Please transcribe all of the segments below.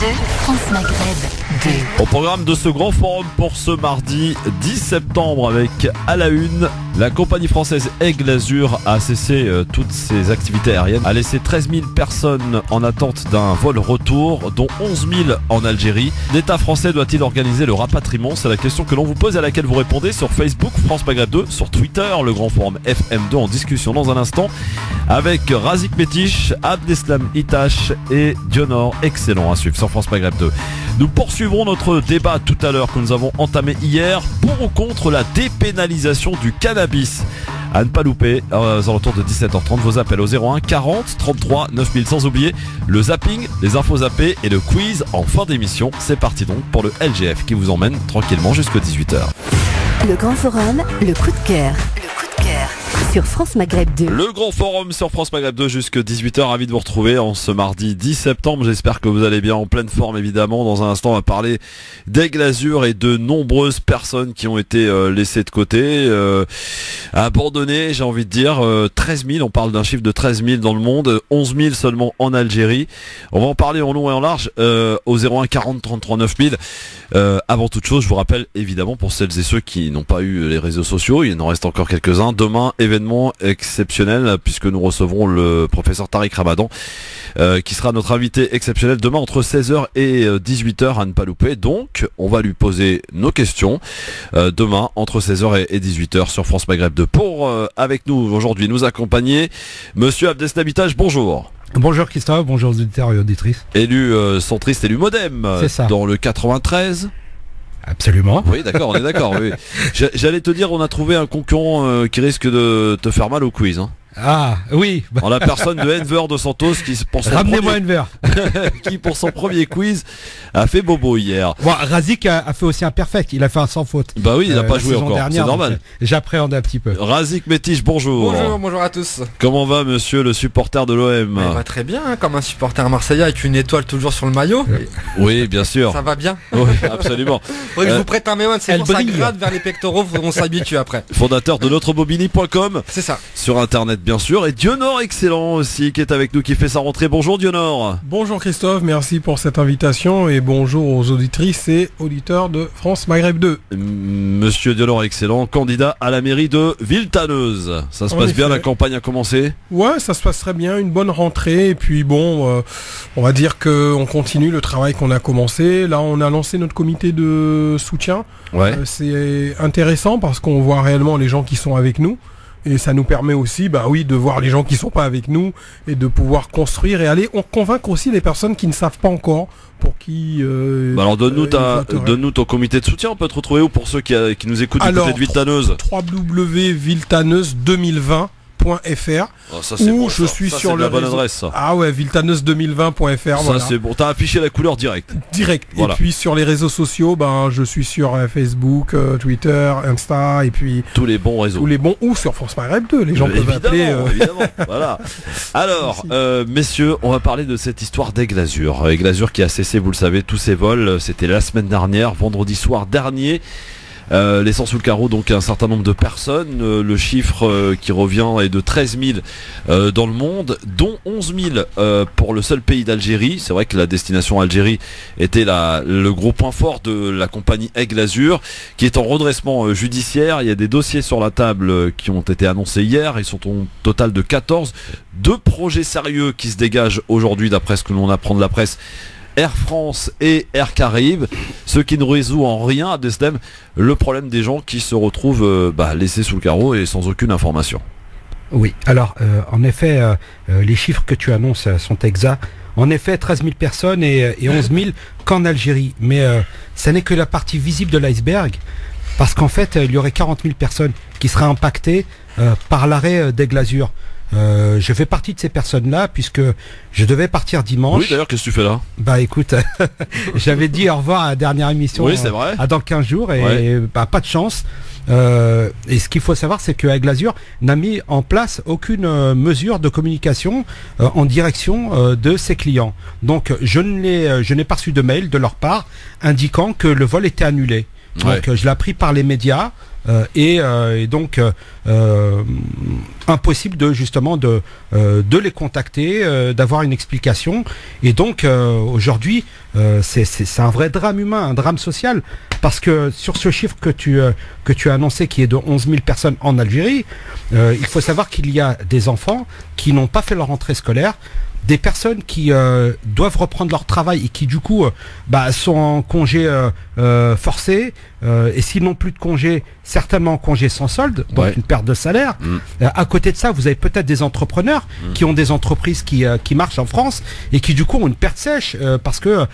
France Maghreb 2. Au programme de ce grand forum pour ce mardi 10 septembre avec à la une, la compagnie française Aigle Azur a cessé toutes ses activités aériennes, a laissé 13 000 personnes en attente d'un vol retour, dont 11 000 en Algérie. L'État français doit-il organiser le rapatriement? C'est la question que l'on vous pose et à laquelle vous répondez sur Facebook, France Maghreb 2, sur Twitter, le grand forum FM2 en discussion dans un instant avec Razik Métiche, Abdeslam Itache et Dionor. Excellent à suivre sur France Maghreb 2. Nous poursuivrons notre débat tout à l'heure que nous avons entamé hier pour ou contre la dépénalisation du cannabis. À ne pas louper, aux alentours de 17h30, vos appels au 01 40 33 9000, sans oublier le zapping, les infos zappées et le quiz en fin d'émission. C'est parti donc pour le LGF qui vous emmène tranquillement jusqu'à 18h. Le grand forum, le coup de cœur. Sur France Maghreb 2. Le grand forum sur France Maghreb 2 jusqu'à 18h. Ravi de vous retrouver en ce mardi 10 septembre. J'espère que vous allez bien, en pleine forme évidemment. Dans un instant, on va parler d'Aigle Azur et de nombreuses personnes qui ont été laissées de côté, abandonnées, j'ai envie de dire. 13 000, on parle d'un chiffre de 13 000 dans le monde, 11 000 seulement en Algérie. On va en parler en long et en large au 01 40 33 9000. Avant toute chose, je vous rappelle évidemment pour celles et ceux qui n'ont pas eu les réseaux sociaux, il en reste encore quelques-uns. Demain, événement exceptionnel puisque nous recevrons le professeur Tariq Ramadan qui sera notre invité exceptionnel demain entre 16h et 18h à ne pas louper. Donc on va lui poser nos questions demain entre 16h et 18h sur France Maghreb 2. Pour avec nous aujourd'hui nous accompagner monsieur Abdeslam Itache, bonjour. Bonjour Christophe, bonjour aux auditeurs et auditrices. Élu centriste, élu Modem dans le 93. Absolument. Oui, d'accord, on est d'accord. Oui. J'allais te dire, on a trouvé un concurrent qui risque de te faire mal au quiz. Hein. Ah, oui. En la personne de Enver de Santos qui pour son Ramenez-moi Enver. qui pour son premier quiz a fait bobo hier. Bon, Razik a fait aussi un perfect, il a fait un sans faute. Bah oui, il n'a pas joué encore, c'est normal. J'appréhende un petit peu. Razik Métiche, bonjour. Bonjour à tous. Comment va monsieur le supporter de l'OM? Il va très bien, comme un supporter marseillais avec une étoile toujours sur le maillot. Oui, bien sûr. Ça va bien. Oui, absolument. Faudrait que je vous prête un mémon, c'est bon, ça gratte vers les pectoraux, on s'habitue après. Fondateur de NotreBobini.com. C'est ça. Sur internet bien sûr, et Dionor excellent aussi qui est avec nous, qui fait sa rentrée. Bonjour Dionor. Bonjour Christophe, merci pour cette invitation et bonjour aux auditrices et auditeurs de France Maghreb 2. Monsieur Dionor excellent, candidat à la mairie de Villetaneuse. Ça se passe bien, la campagne a commencé? Ouais, ça se passe très bien, une bonne rentrée et puis bon, on va dire qu'on continue le travail qu'on a commencé. Là on a lancé notre comité de soutien. Ouais. C'est intéressant parce qu'on voit réellement les gens qui sont avec nous. Et ça nous permet aussi, de voir les gens qui sont pas avec nous et de pouvoir construire et aller convaincre aussi les personnes qui ne savent pas encore pour qui. Alors donne-nous ton comité de soutien. On peut te retrouver où pour ceux qui nous écoutent du côté de Villetaneuse? www.villetaneuse20.fr. Ça, c'est où bon, je suis sur la bonne adresse. Ça. Ah ouais, villetaneuse2020.fr. Ça voilà. C'est bon. T'as affiché la couleur directe. Voilà. Et puis sur les réseaux sociaux, je suis sur Facebook, Twitter, Insta et puis tous les bons réseaux. Ou sur France Maghreb 2. Les gens peuvent appeler. Évidemment. Voilà. Alors, messieurs, on va parler de cette histoire d'Aigle Azur. Aigle Azur qui a cessé, vous le savez, tous ses vols. C'était la semaine dernière, vendredi soir dernier. Laissant sous le carreau donc un certain nombre de personnes. Le chiffre qui revient est de 13 000 dans le monde, dont 11 000 pour le seul pays d'Algérie. C'est vrai que la destination Algérie était le gros point fort de la compagnie Aigle Azur, qui est en redressement judiciaire. Il y a des dossiers sur la table qui ont été annoncés hier. Ils sont au total de 14. 2 projets sérieux qui se dégagent aujourd'hui, d'après ce que l'on apprend de la presse. Air France et Air Caraïbes, ce qui ne résout en rien, Abdeslam, le problème des gens qui se retrouvent laissés sous le carreau et sans aucune information. Oui, alors en effet, les chiffres que tu annonces sont exacts. En effet, 13 000 personnes et 11 000 qu'en Algérie. Mais ça n'est que la partie visible de l'iceberg, parce qu'en fait, il y aurait 40 000 personnes qui seraient impactées par l'arrêt d'Aigle Azur. Je fais partie de ces personnes-là puisque je devais partir dimanche. Oui, d'ailleurs, qu'est-ce que tu fais là? Écoute, j'avais dit au revoir à la dernière émission. Oui, c'est vrai. Dans 15 jours et pas de chance. Et ce qu'il faut savoir, c'est que Aigle Azur n'a mis en place aucune mesure de communication en direction de ses clients. Donc, je n'ai pas reçu de mail de leur part indiquant que le vol était annulé. Donc je l'ai appris par les médias et donc impossible de justement de les contacter, d'avoir une explication. Et donc aujourd'hui, c'est un vrai drame humain, un drame social, parce que sur ce chiffre que tu as annoncé, qui est de 11 000 personnes en Algérie, il faut savoir qu'il y a des enfants qui n'ont pas fait leur rentrée scolaire, des personnes qui doivent reprendre leur travail et qui du coup sont en congé forcé, et s'ils n'ont plus de congé, certainement en congé sans solde, donc une perte de salaire. À côté de ça, vous avez peut-être des entrepreneurs qui ont des entreprises qui marchent en France et qui du coup ont une perte sèche parce que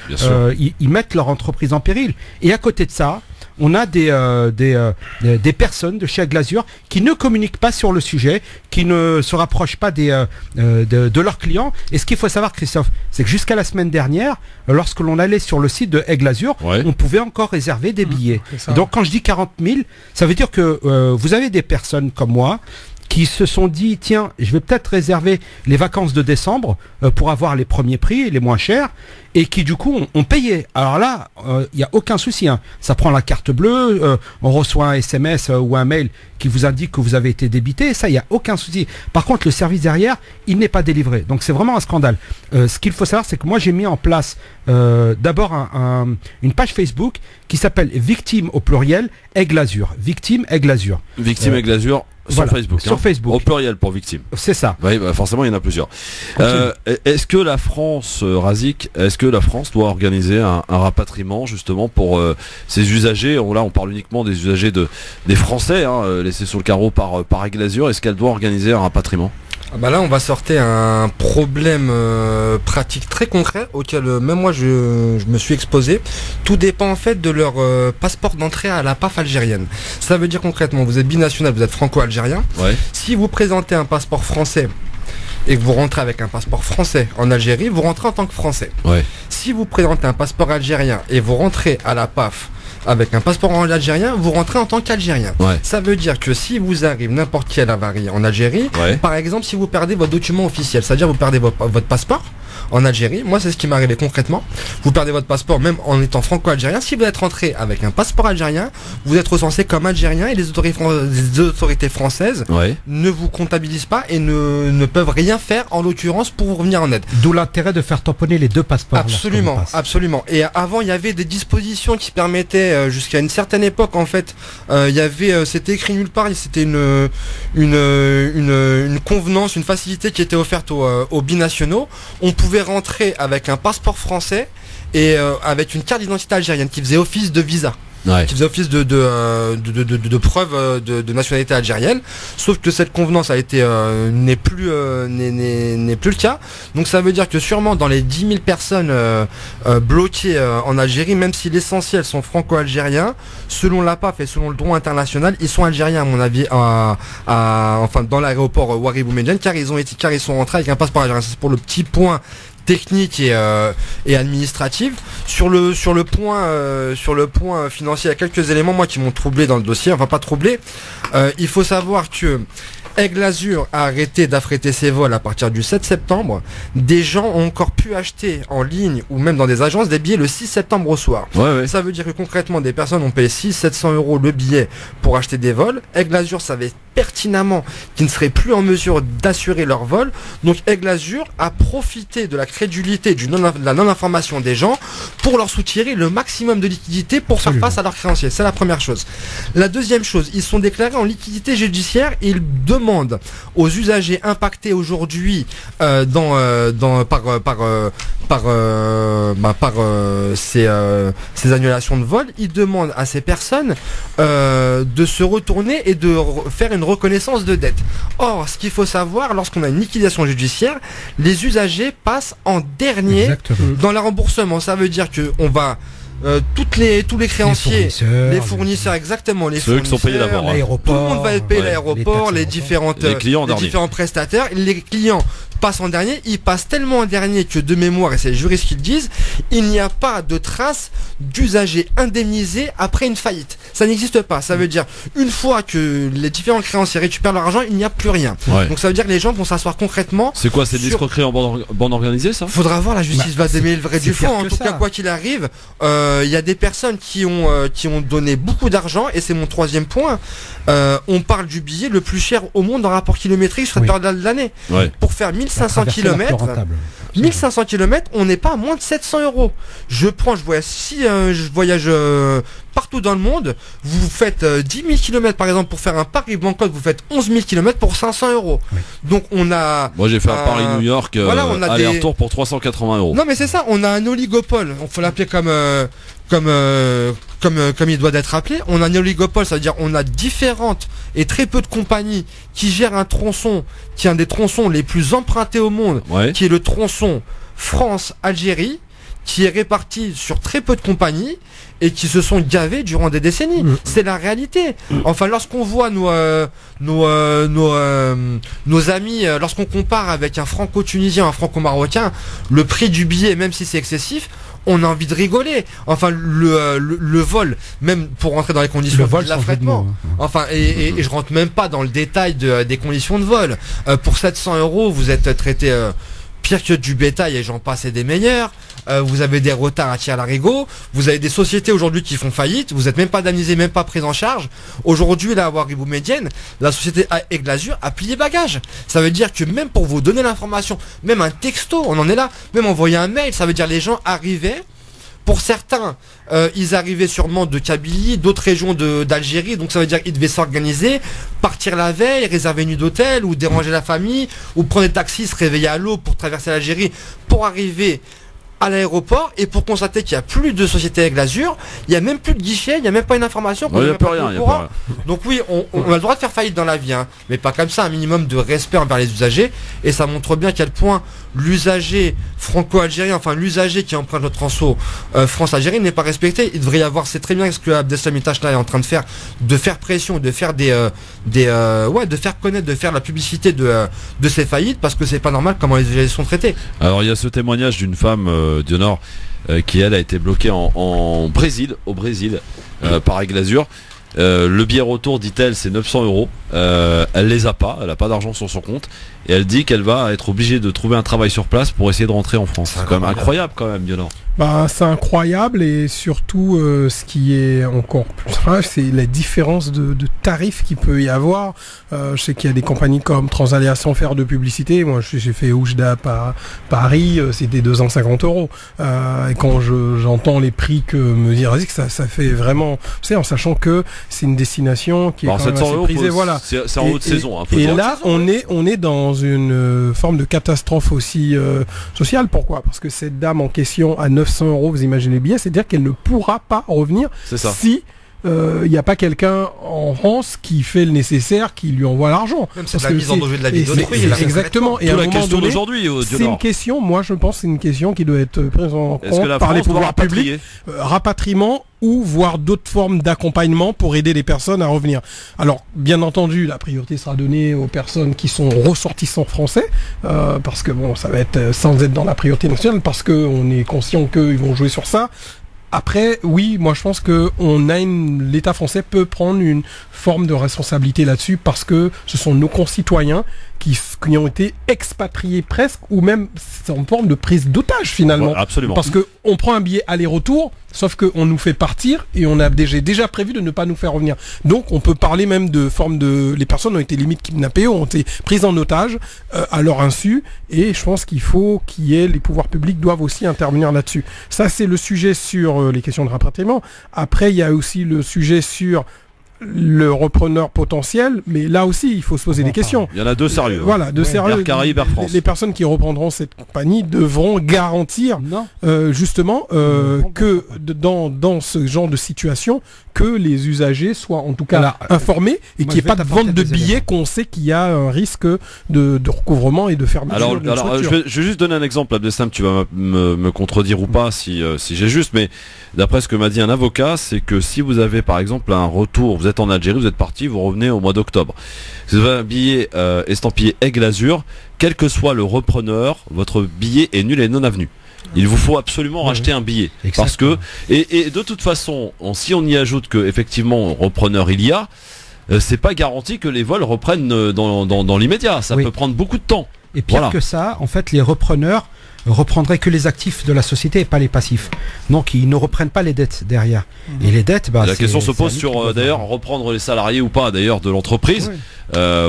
ils mettent leur entreprise en péril. Et à côté de ça, on a des personnes de chez Aigle-Azur qui ne communiquent pas sur le sujet, qui ne se rapprochent pas de leurs clients. Et ce qu'il faut savoir, Christophe, c'est que jusqu'à la semaine dernière, lorsque l'on allait sur le site de Aigle-Azur, on pouvait encore réserver des billets. Et donc quand je dis 40 000, ça veut dire que vous avez des personnes comme moi qui se sont dit, tiens, je vais peut-être réserver les vacances de décembre pour avoir les premiers prix, les moins chers, et qui du coup ont payé. Alors là, il n'y a aucun souci, hein. Ça prend la carte bleue, on reçoit un SMS ou un mail qui vous indique que vous avez été débité, ça, il n'y a aucun souci. Par contre, le service derrière, il n'est pas délivré. Donc c'est vraiment un scandale. Ce qu'il faut savoir, c'est que moi j'ai mis en place d'abord une page Facebook qui s'appelle Victime au pluriel Aigle-Azur. Victime Aigle-Azur. Victime Aigle-Azur. Sur Facebook. Sur Facebook. Au pluriel pour victime. C'est ça. Oui, forcément, il y en a plusieurs. Est-ce que la France, Razik, doit organiser un rapatriement justement pour ces usagers? Là, on parle uniquement des usagers des Français, laissés sur le carreau par Aigle-Azur. Est-ce qu'elle doit organiser un rapatriement? Là, on va sortir un problème pratique très concret auquel même moi je me suis exposé. Tout dépend en fait de leur passeport d'entrée à la PAF algérienne. Ça veut dire concrètement, vous êtes binational, vous êtes franco-algérien. Si vous présentez un passeport français et que vous rentrez avec un passeport français en Algérie, vous rentrez en tant que Français. Si vous présentez un passeport algérien et vous rentrez à la PAF avec un passeport algérien, vous rentrez en tant qu'Algérien. Ça veut dire que si vous arrive n'importe quelle avarie en Algérie, par exemple, si vous perdez votre document officiel, c'est-à-dire vous perdez votre passeport en Algérie, moi c'est ce qui m'est arrivé concrètement, vous perdez votre passeport même en étant franco-algérien, si vous êtes rentré avec un passeport algérien, vous êtes recensé comme algérien et les autorités françaises ne vous comptabilisent pas et ne peuvent rien faire en l'occurrence pour vous revenir en aide. D'où l'intérêt de faire tamponner les deux passeports. Absolument, absolument. Et avant il y avait des dispositions qui permettaient jusqu'à une certaine époque en fait, il y avait, c'était écrit nulle part, c'était une convenance, une facilité qui était offerte aux binationaux. On pouvait rentrer avec un passeport français et avec une carte d'identité algérienne qui faisait office de visa. Qui faisait office de preuve de nationalité algérienne, sauf que cette convenance a été n'est plus le cas. Donc ça veut dire que sûrement dans les 10 000 personnes bloquées en Algérie, même si l'essentiel sont franco-algériens, selon la PAF et selon le droit international, ils sont algériens à mon avis, enfin dans l'aéroport Ouari Boumediene, car ils sont rentrés avec un passeport algérien. C'est pour le petit point technique et administrative. Sur le point financier, il y a quelques éléments moi qui m'ont troublé dans le dossier, enfin pas troublé. Il faut savoir que Aigle-Azur a arrêté d'affréter ses vols à partir du 7 septembre. Des gens ont encore pu acheter en ligne ou même dans des agences des billets le 6 septembre au soir. Ça veut dire que concrètement des personnes ont payé 600-700 € le billet pour acheter des vols. Aigle-Azur savait pertinemment qu'ils ne seraient plus en mesure d'assurer leur vol. Donc Aigle-Azur a profité de la crédulité, de la non-information des gens pour leur soutirer le maximum de liquidité pour faire face à leurs créanciers. C'est la première chose. La deuxième chose, ils sont déclarés en liquidité judiciaire et ils demandent aux usagers impactés aujourd'hui par ces annulations de vol, ils demandent à ces personnes de se retourner et de faire une reconnaissance de dette. Or, ce qu'il faut savoir, lorsqu'on a une liquidation judiciaire, les usagers passent en dernier dans le remboursement. Ça veut dire que on va tous les créanciers, les fournisseurs, exactement, les ceux qui sont payés d'abord, tout le monde va payer l'aéroport, les différents prestataires, les clients passe en dernier, il passe tellement en dernier que de mémoire, et c'est les juristes qui le disent, il n'y a pas de trace d'usager indemnisé après une faillite. Ça n'existe pas. Ça veut dire, une fois que les différents créanciers récupèrent leur argent, il n'y a plus rien. Ouais. Donc ça veut dire que les gens vont s'asseoir concrètement. C'est quoi, c'est l'escroquerie en bande organisée, ça? Faudra voir, la justice va démêler le vrai du faux. En tout cas, quoi qu'il arrive, il y a des personnes qui ont donné beaucoup d'argent, et c'est mon troisième point. On parle du billet le plus cher au monde en rapport kilométrique sur cette période de l'année. Ouais. Pour faire 1500 km, 1500 km, on n'est pas à moins de 700 €. Je voyage partout dans le monde, vous faites 10 000 km par exemple pour faire un Paris-Bangkok, vous faites 11 000 km pour 500 €. Oui. Donc on a... Moi j'ai fait un Paris-New York, aller-retour pour 380 €. Non mais c'est ça, on a un oligopole, on faut l'appeler comme il doit d'être appelé. On a un oligopole, ça veut dire on a différentes et très peu de compagnies qui gèrent un tronçon, qui est un des tronçons les plus empruntés au monde, qui est le tronçon France-Algérie, qui est réparti sur très peu de compagnies et qui se sont gavés durant des décennies. C'est la réalité. Enfin, lorsqu'on voit nos amis, lorsqu'on compare avec un franco-tunisien, un franco-marocain, le prix du billet, même si c'est excessif, on a envie de rigoler. Enfin, le vol, même pour rentrer dans les conditions de l'affrètement. Enfin, et je rentre même pas dans le détail des conditions de vol. Pour 700 €, vous êtes traité pire que du bétail, et j'en passe, et des meilleurs. Vous avez des retards à tirer à l'arigot. Vous avez des sociétés aujourd'hui qui font faillite. Vous n'êtes même pas indemnisé, même pas pris en charge. Aujourd'hui, là, à Ouaribou-Médienne, la société Aigle Azur a plié bagage. Ça veut dire que même pour vous donner l'information, même un texto, on en est là, même envoyer un mail, ça veut dire les gens arrivaient. Pour certains, ils arrivaient sûrement de Kabylie, d'autres régions d'Algérie, donc ça veut dire qu'ils devaient s'organiser, partir la veille, réserver une nuit d'hôtel, ou déranger la famille, ou prendre des taxis, se réveiller à l'aube pour traverser l'Algérie, pour arriver à l'aéroport, et pour constater qu'il n'y a plus de société Aigle Azur, il n'y a même plus de guichet, il n'y a même pas une information. Il n'y a plus rien. Donc oui, on a le droit de faire faillite dans la vie, hein, mais pas comme ça, un minimum de respect envers les usagers, et ça montre bien à quel point l'usager franco-algérien, enfin l'usager qui emprunte le tronçon France-Algérie n'est pas respecté. Il devrait y avoir, c'est très bien ce que Abdeslam Itachna est en train de faire pression, de faire de faire connaître, de faire la publicité de ces faillites, parce que c'est pas normal comment les usagers sont traités. Alors il y a ce témoignage d'une femme Dionor qui elle a été bloquée au Brésil par Aigle Azur. Le billet retour, dit-elle, c'est 900 €. Elle les a pas, elle a pas d'argent sur son compte, et elle dit qu'elle va être obligée de trouver un travail sur place pour essayer de rentrer en France. C'est quand même incroyable quand même, Dionor. Bah, c'est incroyable, et surtout ce qui est encore plus grave, c'est la différence de tarifs qu'il peut y avoir. Je sais qu'il y a des compagnies comme Transaléa, sans faire de publicité. Moi, j'ai fait Oujda Paris, c'était 250 €. Et quand j'entends les prix que me dit Razik, ça fait vraiment, tu sais, en sachant que c'est une destination qui est quand même assez prisée, voilà. C'est en haute saison. Et là, on est dans une forme de catastrophe aussi sociale. Pourquoi? Parce que cette dame en question a 900 €, vous imaginez bien, c'est-à-dire qu'elle ne pourra pas revenir si il n'y a pas quelqu'un en France qui fait le nécessaire, qui lui envoie l'argent. Même c'est la mise en danger de la vie d'autrui. Exactement. Et à un moment donné, c'est une question, moi je pense, c'est une question qui doit être prise en compte par les pouvoirs publics. Rapatriement ou voir d'autres formes d'accompagnement pour aider les personnes à revenir. Alors, bien entendu, la priorité sera donnée aux personnes qui sont ressortissants français, parce que bon, ça va être sans être dans la priorité nationale, parce qu'on est conscient qu'ils vont jouer sur ça. Après, oui, moi je pense que l'État français peut prendre une forme de responsabilité là-dessus, parce que ce sont nos concitoyens qui ont été expatriés presque, ou même c'est en forme de prise d'otage finalement. Ouais, absolument. Parce que on prend un billet aller-retour, sauf qu'on nous fait partir et on a déjà prévu de ne pas nous faire revenir. Donc on peut parler même de forme les personnes ont été limite kidnappées, ont été prises en otage à leur insu, et je pense qu'il faut les pouvoirs publics doivent aussi intervenir là-dessus. Ça c'est le sujet sur les questions de rapatriement. Après il y a aussi le sujet sur le repreneur potentiel, mais là aussi il faut se poser des questions. Il y en a deux sérieux. Voilà, deux sérieux. Air Caraïbes, Air France. Les personnes qui reprendront cette compagnie devront garantir justement que dans ce genre de situation, que les usagers soient en tout cas informés, et qu'il n'y ait pas de vente de billets, qu'on sait qu'il y a un risque de recouvrement et de fermeture. Alors je vais juste donner un exemple, Abdeslam, tu vas me contredire ou pas si j'ai juste, mais d'après ce que m'a dit un avocat, c'est que si vous avez par exemple un retour, vous vous êtes en Algérie, vous êtes parti, vous revenez au mois d'octobre. Vous avez un billet estampillé Aigle Azur, quel que soit le repreneur, votre billet est nul et non avenu. Il vous faut absolument racheter un billet. Exactement. Parce que et de toute façon, si on y ajoute que effectivement repreneur il y a, c'est pas garanti que les vols reprennent dans l'immédiat. Ça peut prendre beaucoup de temps. Et pire que ça, en fait, les repreneurs reprendraient que les actifs de la société et pas les passifs. Donc ils ne reprennent pas les dettes derrière. Et les dettes, la question se pose sur d'ailleurs reprendre les salariés ou pas d'ailleurs de l'entreprise. Oui.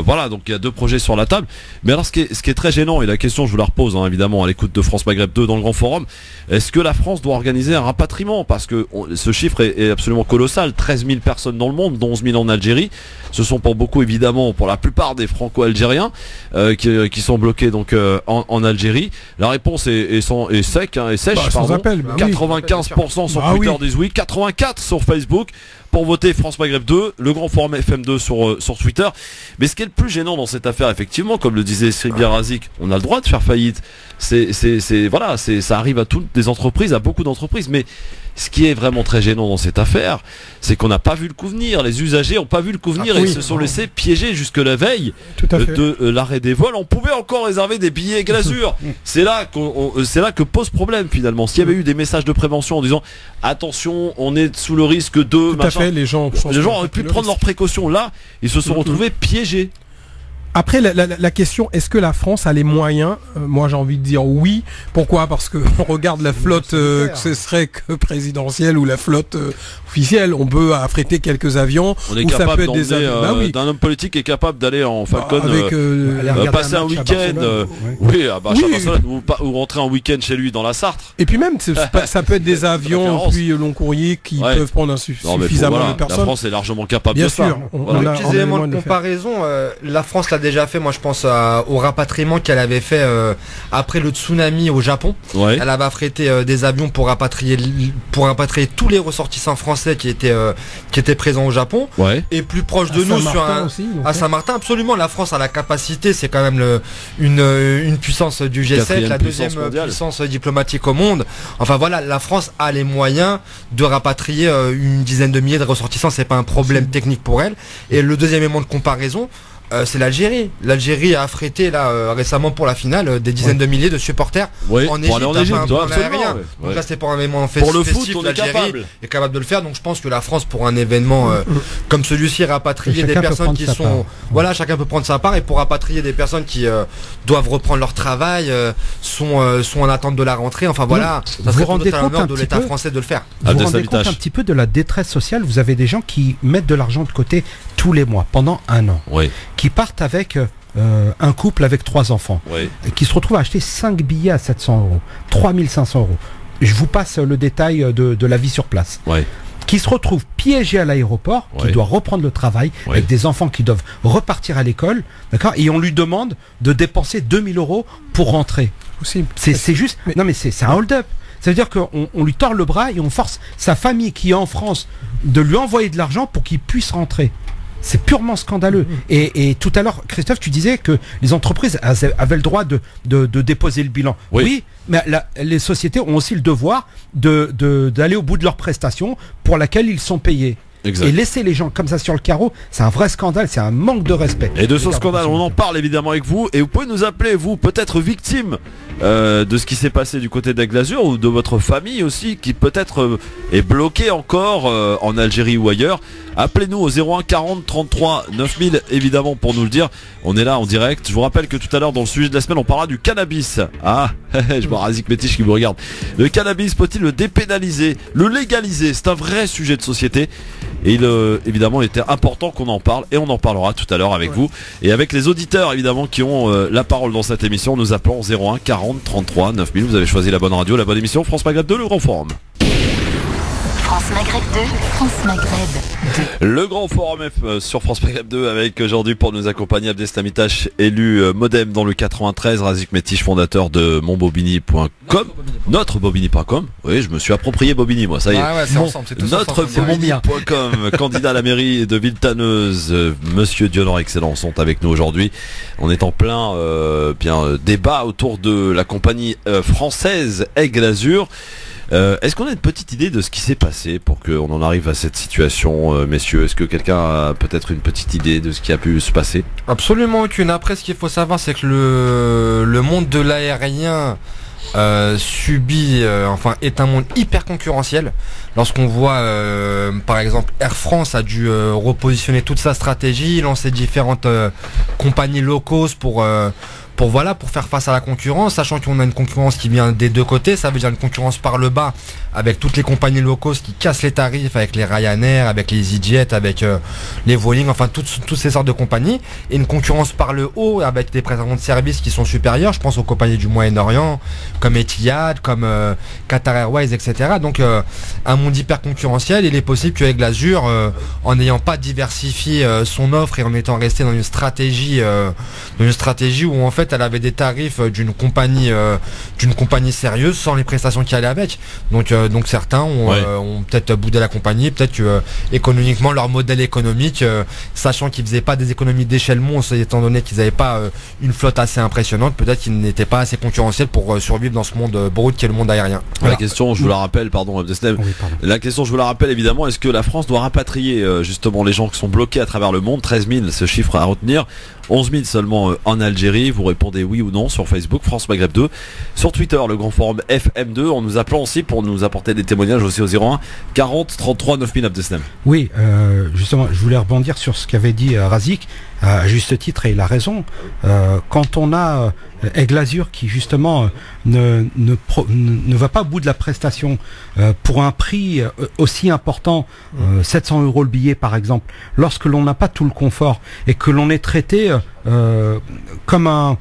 Voilà, donc il y a deux projets sur la table. Mais alors ce qui est très gênant, et la question je vous la repose évidemment à l'écoute de France Maghreb 2 dans le Grand Forum, est-ce que la France doit organiser un rapatriement? Parce que ce chiffre est absolument colossal, 13 000 personnes dans le monde, dont 11 000 en Algérie. Ce sont pour beaucoup évidemment, pour la plupart des franco-algériens qui sont bloqués donc en Algérie. La réponse est sec, et sèche, sans appel, 95% sur Twitter disent oui, 84% sur Facebook. Pour voter France Maghreb 2, le Grand Forum FM2 sur Twitter. Mais ce qui est le plus gênant dans cette affaire, effectivement, comme le disait Sribia Razik, on a le droit de faire faillite. Ça arrive à toutes les entreprises, à beaucoup d'entreprises. Mais ce qui est vraiment très gênant dans cette affaire, c'est qu'on n'a pas vu le coup venir. Les usagers n'ont pas vu le coup venir et se sont laissés piéger jusque la veille de l'arrêt des vols. On pouvait encore réserver des billets Aigle Azur. C'est là que pose problème finalement. S'il y avait eu des messages de prévention en disant attention, on est sous le risque de machin, les gens auraient pu prendre leurs précautions. Là, ils se sont retrouvés piégés. Après, la question, est-ce que la France a les moyens? Moi, j'ai envie de dire oui. Pourquoi? Parce que on regarde la flotte, que ce serait que présidentielle ou la flotte officielle. On peut affréter quelques avions. On est capable d'un homme politique est capable d'aller en Falcon, passer un week-end, ou rentrer un week-end chez lui dans la Sarthe. Et puis même, ça peut être des avions puis long courrier qui peuvent prendre suffisamment de personnes. La France est largement capable de ça. Bien sûr. Un petit élément de comparaison, la France l'a déjà fait. Moi je pense au rapatriement qu'elle avait fait après le tsunami au Japon. Elle avait affrété des avions pour rapatrier tous les ressortissants français qui étaient présents au Japon. Et plus proche de nous à Saint-Martin, absolument, la France a la capacité, c'est quand même une puissance du G7, la deuxième puissance diplomatique au monde. Enfin voilà, la France a les moyens de rapatrier une dizaine de milliers de ressortissants, c'est pas un problème technique pour elle. Et le deuxième élément de comparaison, c'est l'Algérie. L'Algérie a affrété récemment pour la finale des dizaines de milliers de supporters en Égypte. Donc là c'est pour un événement festif. Pour le foot, on l'Algérie est capable de le faire. Donc je pense que la France, pour un événement comme celui-ci, rapatrier des personnes qui sont chacun peut prendre sa part, et pour rapatrier des personnes qui doivent reprendre leur travail, sont en attente de la rentrée. Enfin voilà, ça serait tout à l'honneur de l'État français de le faire. Vous vous rendez compte un petit peu de la détresse sociale? Vous avez des gens qui mettent de l'argent de côté tous les mois pendant un an. Qui partent avec un couple avec 3 enfants, qui se retrouvent à acheter 5 billets à 700 €, 3500 €. Je vous passe le détail de la vie sur place. Qui se retrouvent piégés à l'aéroport, qui doit reprendre le travail, avec des enfants qui doivent repartir à l'école, d'accord, et on lui demande de dépenser 2000 € pour rentrer. C'est juste, non mais c'est un hold-up. Ça veut dire qu'on lui tord le bras et on force sa famille qui est en France de lui envoyer de l'argent pour qu'il puisse rentrer. C'est purement scandaleux. Et tout à l'heure, Christophe, tu disais que les entreprises avaient le droit de déposer le bilan. Oui, mais les sociétés ont aussi le devoir d'aller au bout de leurs prestations pour laquelle ils sont payés. Exact. Et laisser les gens comme ça sur le carreau, c'est un vrai scandale, c'est un manque de respect. Et de ce scandale, on en parle évidemment avec vous, et vous pouvez nous appeler, vous, peut-être victime de ce qui s'est passé du côté d'Aigle Azur, ou de votre famille aussi, qui peut-être est bloquée encore en Algérie ou ailleurs. Appelez-nous au 01 40 33 9000 évidemment pour nous le dire. On est là en direct. Je vous rappelle que tout à l'heure dans le sujet de la semaine on parlera du cannabis. Ah, je vois Razik Métiche qui vous regarde. Le cannabis peut-il le dépénaliser, le légaliser? C'est un vrai sujet de société. Et évidemment il était important qu'on en parle, et on en parlera tout à l'heure avec vous et avec les auditeurs évidemment qui ont la parole dans cette émission. Nous appelons 01 40 33 9000. Vous avez choisi la bonne radio, la bonne émission. France Maghreb 2, le Grand Forum. France Maghreb 2, France Maghreb 2. Le Grand Forum sur France Maghreb 2 avec aujourd'hui pour nous accompagner Abdeslamitache, élu modem dans le 93, Razik Métiche, fondateur de monbobigny.com, notre bobigny.com. Oui, je me suis approprié Bobigny, moi, ça y est. Notre bobigny.com, candidat à la mairie de Villetaneuse, monsieur Dionor Excellent sont avec nous aujourd'hui. On est en plein débat autour de la compagnie française Aigle Azur. Est-ce qu'on a une petite idée de ce qui s'est passé pour qu'on en arrive à cette situation, messieurs? Est-ce que quelqu'un a peut-être une petite idée de ce qui a pu se passer? Absolument aucune. Après, ce qu'il faut savoir, c'est que le monde de l'aérien est un monde hyper concurrentiel. Lorsqu'on voit par exemple Air France a dû repositionner toute sa stratégie, lancer différentes compagnies low cost pour faire face à la concurrence, sachant qu'on a une concurrence qui vient des deux côtés. Ça veut dire une concurrence par le bas avec toutes les compagnies low cost qui cassent les tarifs, avec les Ryanair, avec les EasyJet, avec les Vueling, enfin toutes ces sortes de compagnies, et une concurrence par le haut avec des prestations de services qui sont supérieures. Je pense aux compagnies du Moyen-Orient comme Etihad, comme Qatar Airways, etc. Donc un monde hyper concurrentiel. Il est possible qu'avec l'Azur, en n'ayant pas diversifié son offre et en étant resté dans une stratégie où en fait elle avait des tarifs d'une compagnie sérieuse sans les prestations qui allaient avec. Donc certains ont peut-être boudé la compagnie, peut-être que économiquement leur modèle économique, sachant qu'ils faisaient pas des économies d'échelle monstre, étant donné qu'ils n'avaient pas une flotte assez impressionnante, peut-être qu'ils n'étaient pas assez concurrentiels pour survivre dans ce monde brut qui est le monde aérien. La question, je vous la rappelle, la question, je vous la rappelle évidemment, est-ce que la France doit rapatrier justement les gens qui sont bloqués à travers le monde? 13 000, ce chiffre à retenir. 11 000 seulement en Algérie. Vous répondez oui ou non sur Facebook, France Maghreb 2. Sur Twitter, le grand forum FM2, en nous appelant aussi pour nous apporter des témoignages aussi au 01 40 33 9000 Abdeslam. Oui, justement, je voulais rebondir sur ce qu'avait dit Razik, à juste titre, et il a raison. Quand on a Aigle Azur qui justement ne va pas au bout de la prestation pour un prix aussi important, 700 € le billet par exemple, lorsque l'on n'a pas tout le confort et que l'on est traité comme un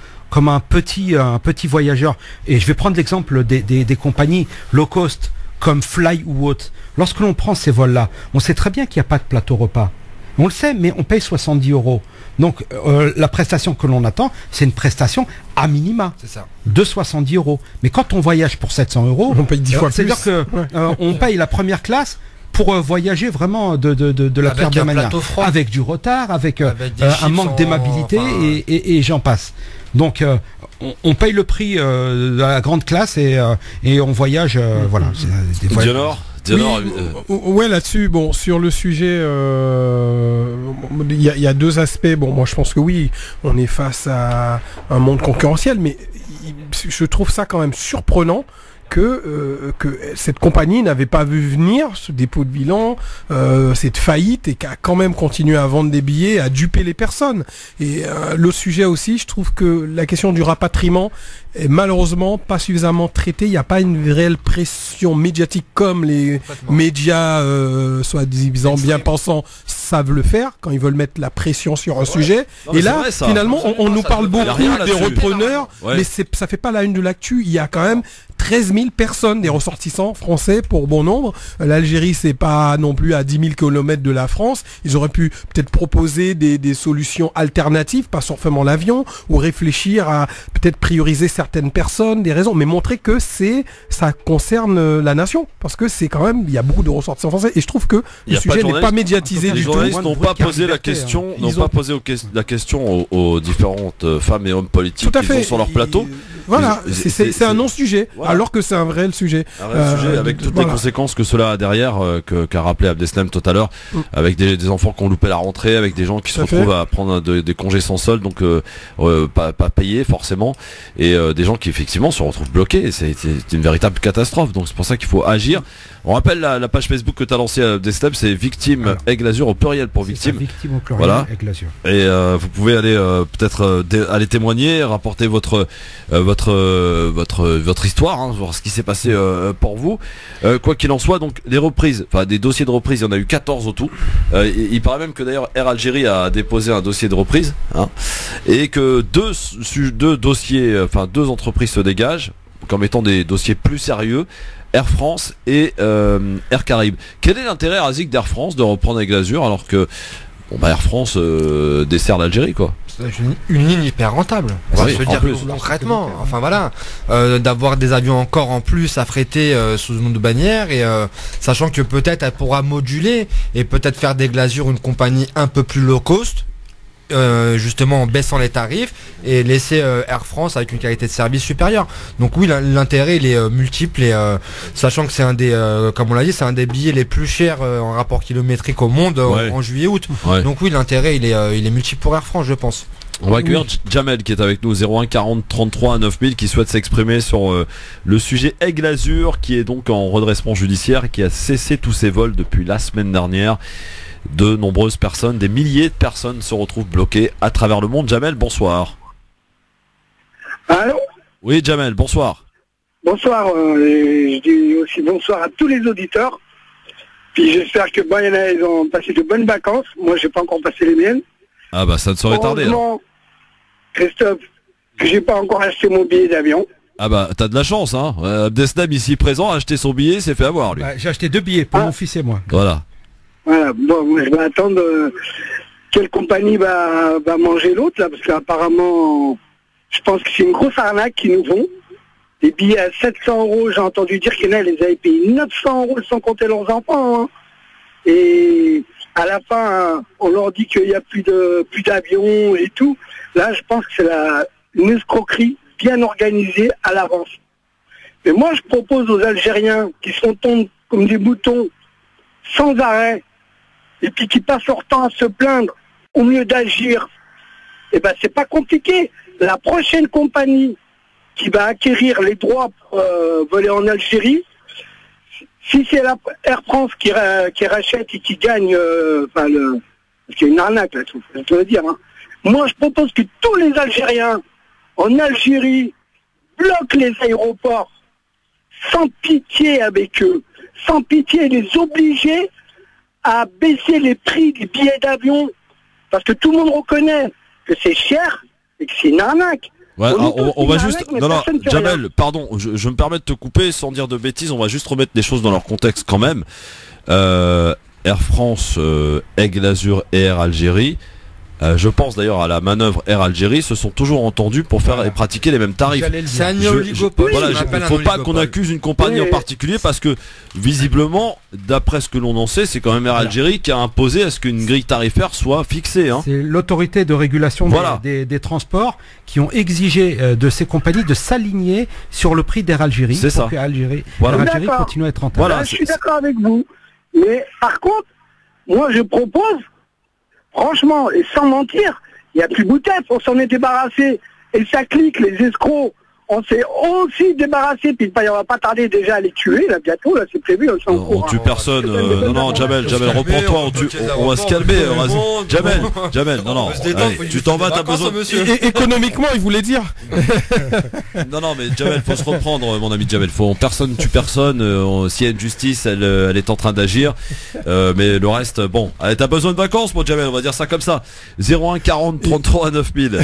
petit voyageur. Et je vais prendre l'exemple des compagnies low cost comme Fly ou autre. Lorsque l'on prend ces vols-là, on sait très bien qu'il n'y a pas de plateau repas. On le sait, mais on paye 70 €. Donc la prestation que l'on attend, c'est une prestation à minima de 70 €. Mais quand on voyage pour 700 €, on paye 10 fois plus. C'est-à-dire que on paye la première classe pour voyager vraiment de la pire des manières, avec du retard, avec un manque d'aimabilité et j'en passe. Donc on paye le prix de la grande classe et on voyage, voilà. Ouais, là-dessus, bon, sur le sujet, il y a deux aspects. Bon, moi, je pense que oui, on est face à un monde concurrentiel, mais je trouve ça quand même surprenant que cette compagnie n'avait pas vu venir ce dépôt de bilan, cette faillite, et qu'a quand même continué à vendre des billets, à duper les personnes. Et le sujet aussi, je trouve que la question du rapatriement est malheureusement pas suffisamment traitée. Il n'y a pas une réelle pression médiatique comme les médias soi-disant bien pensants savent le faire quand ils veulent mettre la pression sur un sujet. Non, et là, vrai, finalement, on nous parle beaucoup des repreneurs, mais ça fait pas la une de l'actu. Il y a quand même 13 000 personnes, des ressortissants français pour bon nombre. L'Algérie, c'est pas non plus à 10 000 km de la France. Ils auraient pu peut-être proposer des solutions alternatives, pas simplement l'avion, ou réfléchir à peut-être prioriser certaines personnes, des raisons, mais montrer que ça concerne la nation, parce que c'est quand même, il y a beaucoup de ressortissants français, et je trouve que le sujet n'est pas médiatisé du tout. Les journalistes n'ont pas posé la question, la question aux différentes femmes et hommes politiques qui sont sur leur plateau. Voilà, c'est un non-sujet, voilà. Alors que c'est un vrai sujet. Un vrai sujet, avec toutes les conséquences que cela a derrière, qu'a rappelé Abdeslam tout à l'heure, avec des enfants qui ont loupé la rentrée, avec des gens qui se retrouvent à prendre des congés sans solde, donc pas payés forcément, et des gens qui effectivement se retrouvent bloqués. C'est une véritable catastrophe, donc c'est pour ça qu'il faut agir. On rappelle la page Facebook que tu as lancée à Abdeslam, c'est Victime Aigle Azur au pluriel pour Victime. Victime au pluriel, voilà. Aigle Azur. Et vous pouvez aller peut-être aller témoigner, rapporter votre histoire, hein, voir ce qui s'est passé pour vous. Quoi qu'il en soit, donc des reprises, enfin des dossiers de reprise, il y en a eu 14 au tout. Il paraît même que d'ailleurs Air Algérie a déposé un dossier de reprise, hein, et que deux dossiers, enfin deux entreprises se dégagent comme étant des dossiers plus sérieux. Air France et Air Caraïbes. Quel est l'intérêt, Razik, d'Air France de reprendre Aigle Azur alors que Air France dessert l'Algérie, quoi? C'est une ligne hyper rentable. On va se dire concrètement. Enfin voilà, d'avoir des avions encore en plus affrétés sous le nom de bannière, et sachant que peut-être elle pourra moduler et peut-être faire d'Aigle Azur une compagnie un peu plus low cost. justement en baissant les tarifs et laisser Air France avec une qualité de service supérieure. Donc oui, l'intérêt il est multiple et sachant que c'est un des, comme on l'a dit, c'est un des billets les plus chers en rapport kilométrique au monde en juillet-août. Ouais. Donc oui, l'intérêt il est multiple pour Air France, je pense. On va accueillir Jamel qui est avec nous, 01 40 33 9000, qui souhaite s'exprimer sur le sujet Aigle Azur, qui est donc en redressement judiciaire et qui a cessé tous ses vols depuis la semaine dernière. De nombreuses personnes, des milliers de personnes se retrouvent bloquées à travers le monde. Jamel, bonsoir. Allô ? Oui, Jamel, bonsoir. Bonsoir, je dis aussi bonsoir à tous les auditeurs. Puis j'espère que il y en a, ils ont passé de bonnes vacances. Moi, j'ai pas encore passé les miennes. Ah bah ça ne saurait tarder. Christophe, que j'ai pas encore acheté mon billet d'avion. Ah bah t'as de la chance, hein. Abdeslam ici présent a acheté son billet, s'est fait avoir lui. J'ai acheté 2 billets pour mon fils et moi. Voilà. Voilà, bon, moi, je vais attendre quelle compagnie va manger l'autre là, parce qu'apparemment, je pense que c'est une grosse arnaque qu'ils nous font. Des billets à 700 €, j'ai entendu dire qu'il y en a, les avaient payés 900 € sans compter leurs enfants. Hein. Et à la fin, on leur dit qu'il n'y a plus d'avions et tout. Là, je pense que c'est une escroquerie bien organisée à l'avance. Mais moi, je propose aux Algériens qui sont tombés comme des moutons sans arrêt et puis qui passent leur temps à se plaindre au mieux d'agir. Eh ben, c'est pas compliqué. La prochaine compagnie qui va acquérir les droits pour voler en Algérie, si c'est la Air France qui rachète et qui gagne, parce qu'il y a une arnaque là, je dois dire. Hein. Moi, je propose que tous les Algériens en Algérie bloquent les aéroports sans pitié avec eux, sans pitié, les obliger à baisser les prix des billets d'avion, parce que tout le monde reconnaît que c'est cher et que c'est une arnaque. Ouais, on va juste... Non, Jamel, pardon, je me permets de te couper sans dire de bêtises, on va juste remettre les choses dans leur contexte quand même. Air France, Aigle Azur et Air Algérie, je pense d'ailleurs à la manœuvre Air Algérie, se sont toujours entendus pour faire et pratiquer les mêmes tarifs. C'est un oligopole. Voilà, il ne faut pas qu'on accuse une compagnie en particulier parce que visiblement, d'après ce que l'on en sait, c'est quand même Air Algérie qui a imposé à ce qu'une grille tarifaire soit fixée. Hein. C'est l'autorité de régulation des transports qui ont exigé de ces compagnies de s'aligner sur le prix d'Air Algérie. C'est ça. Air Algérie continue à être rentable. Voilà, je suis d'accord avec vous. Mais par contre, moi je propose, franchement, et sans mentir, il n'y a plus bouteille, on s'en est débarrassé. Et ça clique, les escrocs, on s'est aussi débarrassé, puis il ne va pas tarder déjà à les tuer, là, bientôt, là, c'est prévu. On tue personne, non, Jamel, reprends-toi, on va se calmer, Jamel, non, allez, tu t'en vas, t'as besoin... Économiquement, il voulait dire. Non, mais Jamel, faut se reprendre, mon ami Jamel, personne tue personne, s'il y a une justice, elle est en train d'agir, mais le reste, bon, allez, t'as besoin de vacances, mon Jamel, on va dire ça comme ça, 01 40 33 9000.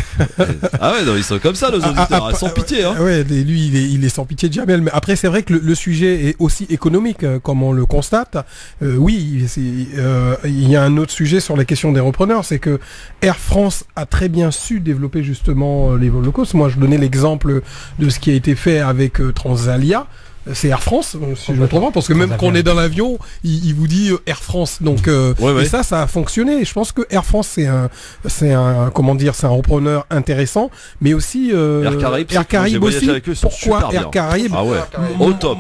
Ah ouais, non, ils sont comme ça, nos auditeurs, sans pitié, hein. Ouais, lui, il est sans pitié de Jamel. Mais après, c'est vrai que le sujet est aussi économique, comme on le constate. Oui, il y a un autre sujet sur la question des repreneurs, c'est que Air France a très bien su développer justement les vols low cost. Moi, je donnais l'exemple de ce qui a été fait avec Transalia. C'est Air France, si je me trompe pas, parce que même quand on est dans l'avion, il vous dit Air France. Donc, et ça a fonctionné. Je pense que Air France, c'est un repreneur intéressant, mais aussi Air Caraïbes aussi. Pourquoi Air Caraïbes? Ah ouais, au top.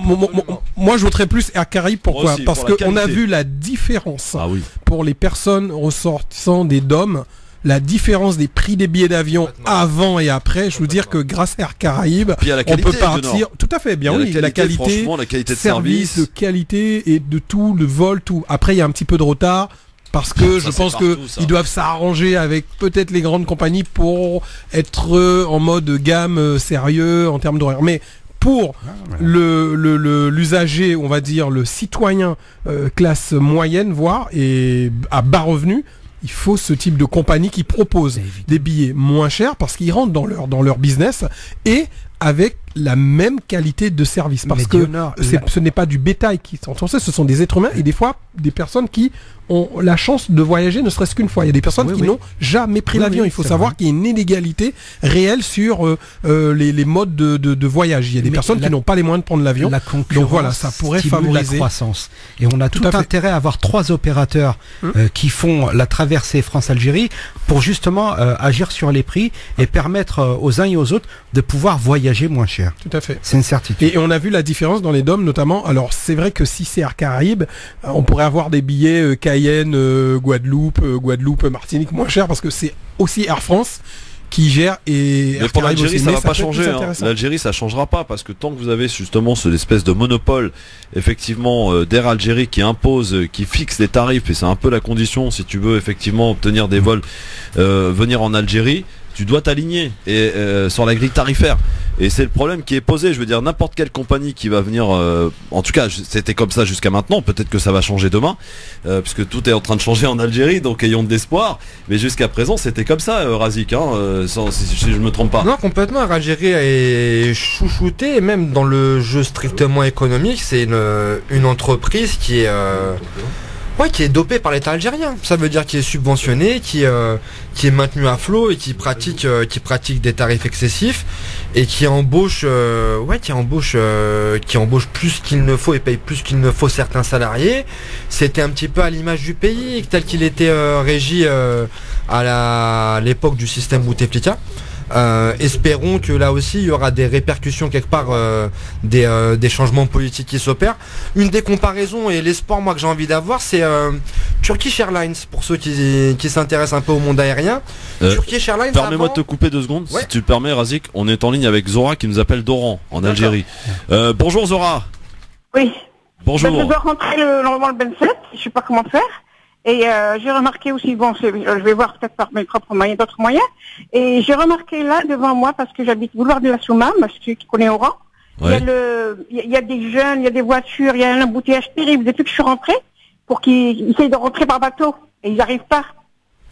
Moi, je voterais plus Air Caraïbes. Pourquoi? Parce qu'on a vu la différence pour les personnes ressortissant des DOM. La différence des prix des billets d'avion avant et après, je veux dire que grâce à Air Caraïbes, on peut partir. Tout à fait, bien oui, la qualité de service, de qualité et de tout, le vol, tout. Après, il y a un petit peu de retard. Parce que je pense que ils doivent s'arranger avec peut-être les grandes compagnies pour être en mode gamme sérieux en termes d'horaire. Mais pour l'usager, on va dire le citoyen classe moyenne, voire et à bas revenus, il faut ce type de compagnie qui propose des billets moins chers parce qu'ils rentrent dans leur business et avec la même qualité de service. Parce que ce n'est pas du bétail qui sont censés, ce sont des êtres humains et des fois des personnes qui ont la chance de voyager ne serait-ce qu'une fois. Il y a des personnes qui n'ont jamais pris l'avion. Il faut savoir qu'il y a une inégalité réelle sur les modes de voyage. Il y a des personnes qui n'ont pas les moyens de prendre l'avion. Donc voilà, ça pourrait favoriser la croissance. Et on a tout intérêt à avoir 3 opérateurs qui font la traversée France-Algérie pour justement agir sur les prix et permettre aux uns et aux autres de pouvoir voyager moins cher. Tout à fait. C'est une certitude. Et on a vu la différence dans les DOM notamment. Alors c'est vrai que si c'est Air Caraïbes, on pourrait avoir des billets Cayenne, Guadeloupe, Martinique moins cher parce que c'est aussi Air France qui gère et mais pour l'Algérie ça va pas changer l'Algérie ça changera pas parce que tant que vous avez justement cette espèce de monopole effectivement d'Air Algérie qui impose, qui fixe les tarifs et c'est un peu la condition si tu veux effectivement obtenir des vols venir en Algérie, tu dois t'aligner et sur la grille tarifaire et c'est le problème qui est posé. Je veux dire n'importe quelle compagnie qui va venir en tout cas c'était comme ça jusqu'à maintenant, peut-être que ça va changer demain puisque tout est en train de changer en Algérie, donc ayons de l'espoir, mais jusqu'à présent c'était comme ça Razik si je me trompe pas. Non, complètement. Algérie est chouchoutée et même dans le jeu strictement économique c'est une entreprise qui est qui est dopé par l'État algérien. Ça veut dire qu'il est subventionné, qui est maintenu à flot et qui pratique des tarifs excessifs et qui embauche plus qu'il ne faut et paye plus qu'il ne faut certains salariés. C'était un petit peu à l'image du pays tel qu'il était régi à l'époque du système Bouteflika. Espérons que là aussi il y aura des répercussions quelque part des changements politiques qui s'opèrent. Une des comparaisons et l'espoir moi que j'ai envie d'avoir c'est Turkish Airlines pour ceux qui s'intéressent un peu au monde aérien. Turkish Airlines. Permets-moi de te couper 2 secondes si tu le permets Razik, on est en ligne avec Zora qui nous appelle d'Oran en Algérie. Bonjour Zora. Oui. Bonjour. Je dois rentrer normalement le 27, je sais pas comment faire. Et j'ai remarqué aussi, je vais voir peut-être par mes propres moyens, d'autres moyens. Et j'ai remarqué là devant moi, parce que j'habite boulevard de la Soumam, celui qui connaît Oran, il y a des jeunes, il y a des voitures, il y a un embouteillage terrible. Depuis que je suis rentrée, pour qu'ils essayent de rentrer par bateau, et ils n'arrivent pas.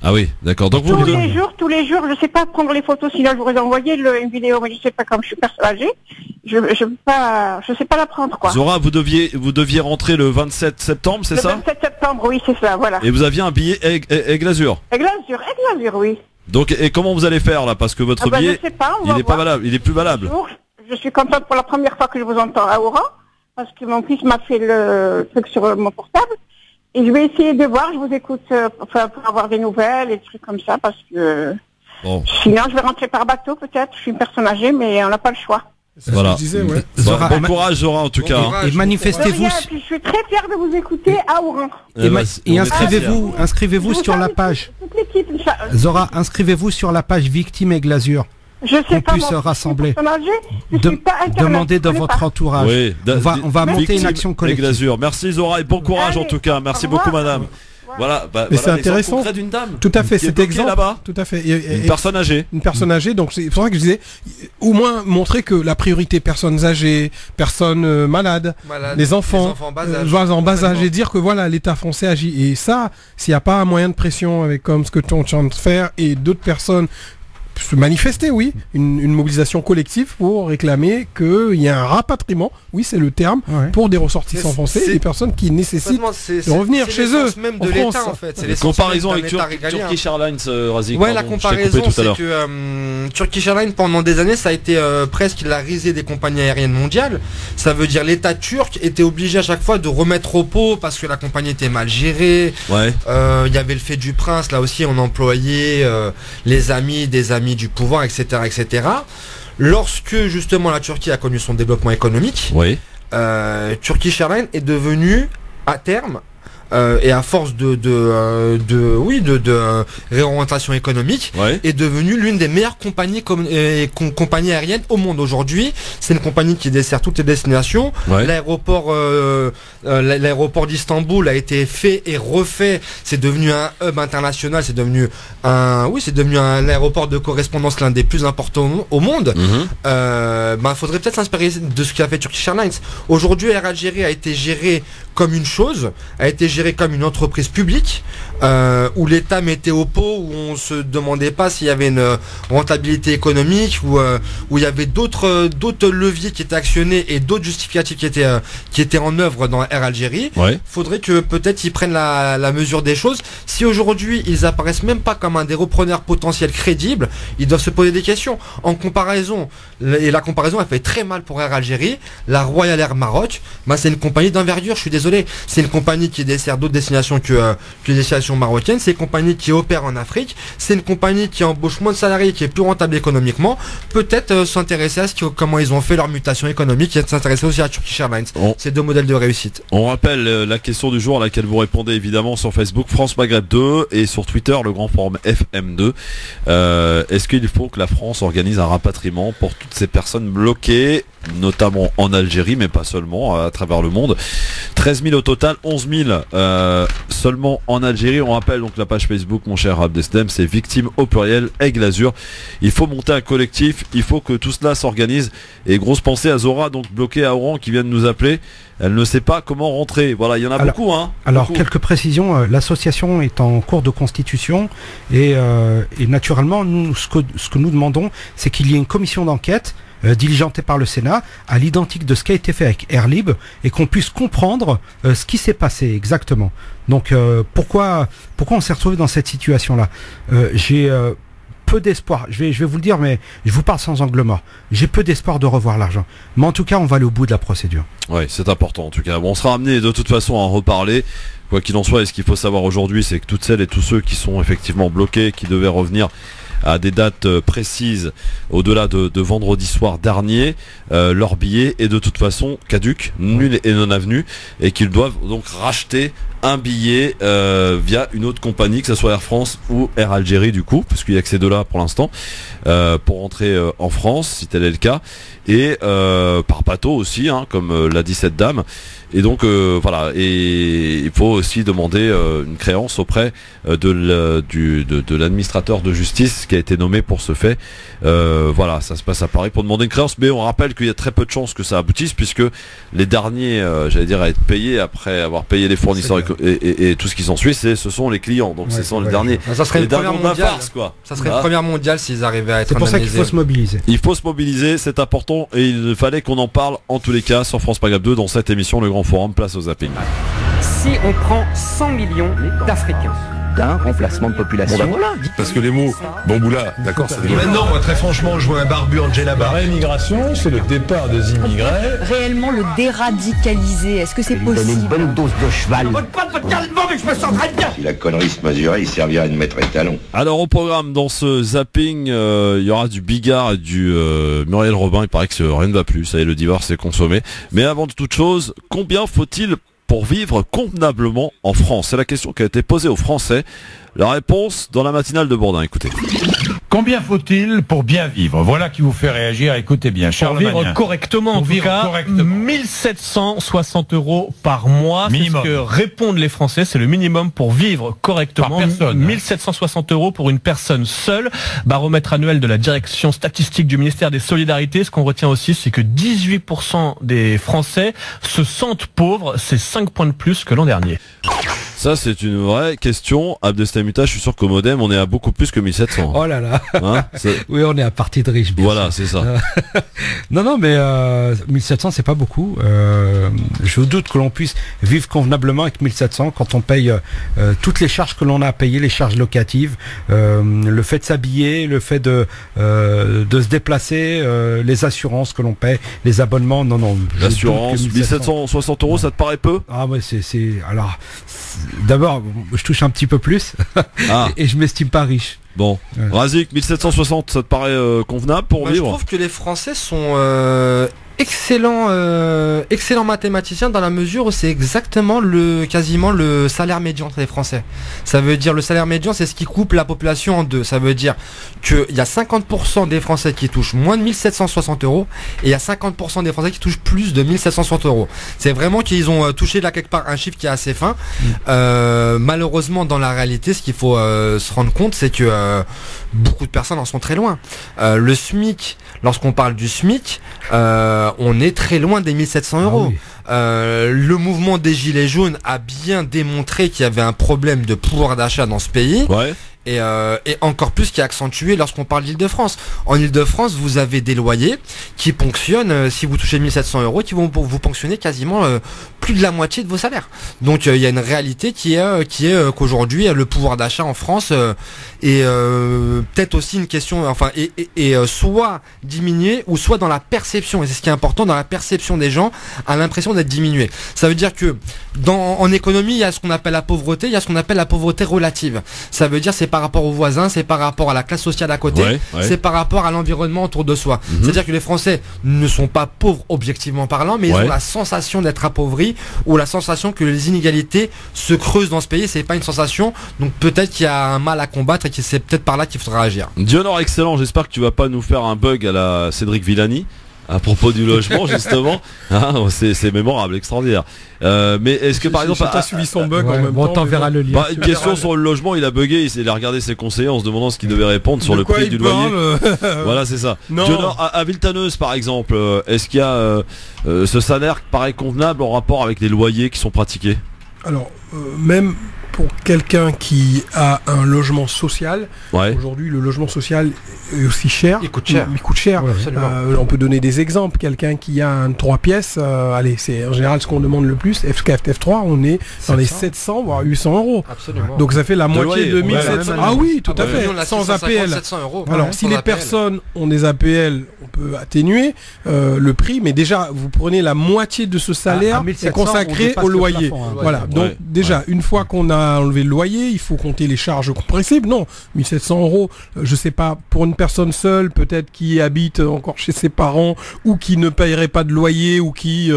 Ah oui, d'accord. Donc tous les jours, je sais pas prendre les photos, sinon je vous aurais envoyé une vidéo, mais je sais pas, comme je suis personnagée, je sais pas la prendre, quoi. Zora, vous deviez rentrer le 27 septembre, c'est ça? Le 27 septembre, oui, c'est ça, voilà. Et vous aviez un billet Aigle Azur? Aigle Azur, oui. Donc, et comment vous allez faire, là? Parce que votre billet, je sais pas, il est pas valable, il est plus valable. Je suis contente pour la première fois que je vous entends à Oran, parce que mon fils m'a fait le truc sur mon portable. Et je vais essayer de voir, je vous écoute pour avoir des nouvelles et des trucs comme ça, parce que sinon je vais rentrer par bateau peut-être, je suis une personne âgée, mais on n'a pas le choix. Voilà. Zora, bon courage Zora en tout cas. Et manifestez-vous. Je suis très fière de vous écouter à Oran. Et inscrivez-vous sur la page. Zora, inscrivez-vous sur la page Victime Aigle Azur. Je sais pas, puisse se rassembler. Demandez de votre entourage. Oui, on va monter une action collective. Azur. Merci Zora et bon courage en tout cas. Merci beaucoup madame. Voilà, mais c'est intéressant. D'une dame tout à fait, cet exemple là-bas. Tout à fait. Une personne âgée. Une personne âgée, donc c'est pour ça que je disais, au moins montrer que la priorité personnes âgées, personnes malades, les enfants en bas âge, et dire que voilà, l'État français agit. Et ça, s'il n'y a pas un moyen de pression avec comme ce que tu es en train de faire et d'autres personnes se manifester, oui, une mobilisation collective pour réclamer qu'il y a un rapatriement, oui c'est le terme, pour des ressortissants français et des personnes qui nécessitent de revenir chez eux. Même de l'État en fait. La comparaison avec Turkish Airlines, Razik. Ouais, la comparaison c'est que Turkish Airlines pendant des années ça a été presque la risée des compagnies aériennes mondiales. Ça veut dire l'État turc était obligé à chaque fois de remettre au pot parce que la compagnie était mal gérée. Il y avait le fait du prince, là aussi on employait les amis des amis du pouvoir, etc., etc. Lorsque justement la Turquie a connu son développement économique, Turkish Airlines est devenu à terme et à force de réorientation économique, est devenue l'une des meilleures compagnies aériennes au monde. Aujourd'hui, c'est une compagnie qui dessert toutes les destinations. L'aéroport d'Istanbul a été fait et refait. C'est devenu un hub international. C'est devenu un aéroport de correspondance, l'un des plus importants au monde. Faudrait peut-être s'inspirer de ce qu'a fait Turkish Airlines. Aujourd'hui, Air Algérie a été géré comme une chose, a été géré géré comme une entreprise publique, où l'État mettait au pot, où on se demandait pas s'il y avait une rentabilité économique, où il y avait d'autres leviers qui étaient actionnés et d'autres justificatifs qui étaient en œuvre dans Air Algérie. Faudrait que peut-être ils prennent la mesure des choses. Si aujourd'hui ils apparaissent même pas comme un des repreneurs potentiels crédibles, ils doivent se poser des questions. En comparaison, et la comparaison elle fait très mal pour Air Algérie, la Royal Air Maroc, c'est une compagnie d'envergure, je suis désolé, c'est une compagnie qui dessert d'autres destinations que les destinations marocaines, c'est une compagnie qui opère en Afrique, c'est une compagnie qui embauche moins de salariés, qui est plus rentable économiquement, peut-être s'intéresser à comment ils ont fait leur mutation économique et s'intéresser aussi à Turkish Airlines. C'est deux modèles de réussite. On rappelle la question du jour à laquelle vous répondez évidemment sur Facebook France Maghreb 2 et sur Twitter le Grand Forum FM2. Est-ce qu'il faut que la France organise un rapatriement pour toutes ces personnes bloquées, notamment en Algérie, mais pas seulement, à travers le monde? 13 000 au total, 11 000 seulement en Algérie. On rappelle donc la page Facebook, mon cher Abdeslam, c'est Victimes au pluriel, Aigle Azur. Il faut monter un collectif, il faut que tout cela s'organise. Et grosse pensée à Zora, donc bloquée à Oran, qui vient de nous appeler. Elle ne sait pas comment rentrer. Voilà, il y en a beaucoup. Alors, beaucoup. Quelques précisions. L'association est en cours de constitution et naturellement, nous, ce que nous demandons, c'est qu'il y ait une commission d'enquête diligentée par le Sénat à l'identique de ce qui a été fait avec Air Libre et qu'on puisse comprendre ce qui s'est passé exactement. Donc, pourquoi on s'est retrouvé dans cette situation-là? J'ai peu d'espoir, je vais vous le dire, mais je vous parle sans angle mort. J'ai peu d'espoir de revoir l'argent. Mais en tout cas, on va aller au bout de la procédure. Oui, c'est important en tout cas. Bon, on sera amené de toute façon à en reparler. Quoi qu'il en soit, et ce qu'il faut savoir aujourd'hui, c'est que toutes celles et tous ceux qui sont effectivement bloqués, qui devaient revenir à des dates précises au-delà de vendredi soir dernier, leur billet est de toute façon caduc, nul et non avenu, et qu'ils doivent donc racheter un billet via une autre compagnie, que ce soit Air France ou Air Algérie du coup, parce qu'il y a que ces deux-là pour l'instant, pour rentrer en France, si tel est le cas, et par bateau aussi, comme l'a dit cette dame. Et donc voilà, et il faut aussi demander une créance auprès de l'administrateur de justice qui a été nommé pour ce fait. Voilà, ça se passe à Paris pour demander une créance, mais on rappelle qu'il y a très peu de chances que ça aboutisse, puisque les derniers, j'allais dire, à être payés après avoir payé les fournisseurs et tout ce qui s'ensuit, ce sont les clients. Donc ce sont les derniers. Ça serait les une première mondiale. Quoi. Ça serait une première mondiale s'ils arrivaient à être. C'est pour ça qu'il faut se mobiliser. Il faut se mobiliser, c'est important, et il fallait qu'on en parle en tous les cas sur France Maghreb 2 dans cette émission, le Grand Forum, place au zapping. Si on prend 100 millions d'Africains d'un remplacement de population. Bon, voilà. Parce que les mots bamboula, d'accord, ça veut maintenant, moi, très franchement, je vois un barbu en djellaba. La réimmigration, c'est le départ des immigrés. Réellement le déradicaliser, est-ce que c'est possible? Une bonne dose de cheval. Si la connerie se mesurait, il servirait de maître étalon. Alors au programme, dans ce zapping, il y aura du Bigard et du Muriel Robin. Il paraît que rien ne va plus, ça y est, le divorce est consommé. Mais avant de toute chose, combien faut-il pour vivre convenablement en France? C'est la question qui a été posée aux Français. La réponse dans la matinale de Bourdin, écoutez. Combien faut-il pour bien vivre? Voilà qui vous fait réagir, écoutez bien. Charles Pour vivre Magnin. correctement, Pour en tout vivre cas, correctement. 1760 € par mois. C'est ce que répondent les Français, c'est le minimum pour vivre correctement. Par personne. 1760 € pour une personne seule. Baromètre annuel de la direction statistique du ministère des Solidarités. Ce qu'on retient aussi, c'est que 18% des Français se sentent pauvres. C'est 5 points de plus que l'an dernier. Ça, c'est une vraie question. Abdestamita, je suis sûr qu'au Modem, on est à beaucoup plus que 1700. Oh là là. Oui, on est à partie de riche. Voilà, c'est ça. Non, mais 1700, c'est pas beaucoup. Je doute que l'on puisse vivre convenablement avec 1700 quand on paye toutes les charges que l'on a à payer, les charges locatives, le fait de s'habiller, le fait de se déplacer, les assurances que l'on paye, les abonnements. Non. L'assurance, 1760 €, ça te paraît peu? Ah ouais, alors, d'abord, je touche un petit peu plus et je m'estime pas riche. Bon, Razik, 1760, ça te paraît convenable pour vivre? Je trouve que les Français sont excellents mathématiciens dans la mesure où c'est exactement quasiment le salaire médian des Français. Ça veut dire le salaire médian, c'est ce qui coupe la population en deux. Ça veut dire qu'il y a 50% des Français qui touchent moins de 1760 € et il y a 50% des Français qui touchent plus de 1760 €. C'est vraiment qu'ils ont touché là quelque part un chiffre qui est assez fin. Malheureusement, dans la réalité, ce qu'il faut se rendre compte, c'est que beaucoup de personnes en sont très loin. Le SMIC, lorsqu'on parle du SMIC, on est très loin des 1700 euros. Oui. Le mouvement des Gilets jaunes a bien démontré qu'il y avait un problème de pouvoir d'achat dans ce pays. Ouais. Et encore plus qui est accentué lorsqu'on parle d'Île-de-France. En Île-de-France, vous avez des loyers qui ponctionnent, si vous touchez 1700 euros, qui vont vous ponctionner quasiment plus de la moitié de vos salaires. Donc il y a une réalité qui est qu'aujourd'hui le pouvoir d'achat en France est peut-être aussi une question, enfin, est soit diminué ou soit dans la perception. Et c'est ce qui est important, dans la perception des gens, a l'impression d'être diminué. Ça veut dire que en économie, il y a ce qu'on appelle la pauvreté, il y a ce qu'on appelle la pauvreté relative. Ça veut dire c'est par rapport aux voisins, c'est par rapport à la classe sociale à côté, c'est par rapport à l'environnement autour de soi. C'est-à-dire que les Français ne sont pas pauvres objectivement parlant, mais ils ont la sensation d'être appauvris ou la sensation que les inégalités se creusent dans ce pays. C'est pas une sensation, donc peut-être qu'il y a un mal à combattre et que c'est peut-être par là qu'il faudra agir. Dionor, excellent, j'espère que tu vas pas nous faire un bug à la Cédric Villani à propos du logement justement. C'est mémorable, extraordinaire. Mais est-ce que par exemple t'as suivi son bug en même temps, t'enverra le lien. Une question sur le logement, il a bugué, il a regardé ses conseillers en se demandant ce qu'il devait répondre sur le prix du loyer. Voilà, c'est ça. Dionor, à Villetaneuse par exemple, est-ce qu'il y a ce salaire qui paraît convenable en rapport avec les loyers qui sont pratiqués? Alors même pour quelqu'un qui a un logement social, aujourd'hui le logement social est aussi cher. Il coûte cher. On peut donner des exemples. Quelqu'un qui a un 3 pièces, allez, c'est en général ce qu'on demande le plus. F3, on est dans les 700 voire 800 euros. Absolument. Donc ça fait la moitié de 1700. Ah oui, tout à fait. Sans APL. 700 euros. Alors si les personnes ont des APL, on peut atténuer le prix, mais déjà vous prenez la moitié de ce salaire et consacré au loyer. Voilà. Donc déjà une fois qu'on a enlevé le loyer, il faut compter les charges compressibles. Non, 1700 euros, je sais pas, pour une personne seule, peut-être qui habite encore chez ses parents ou qui ne payerait pas de loyer ou qui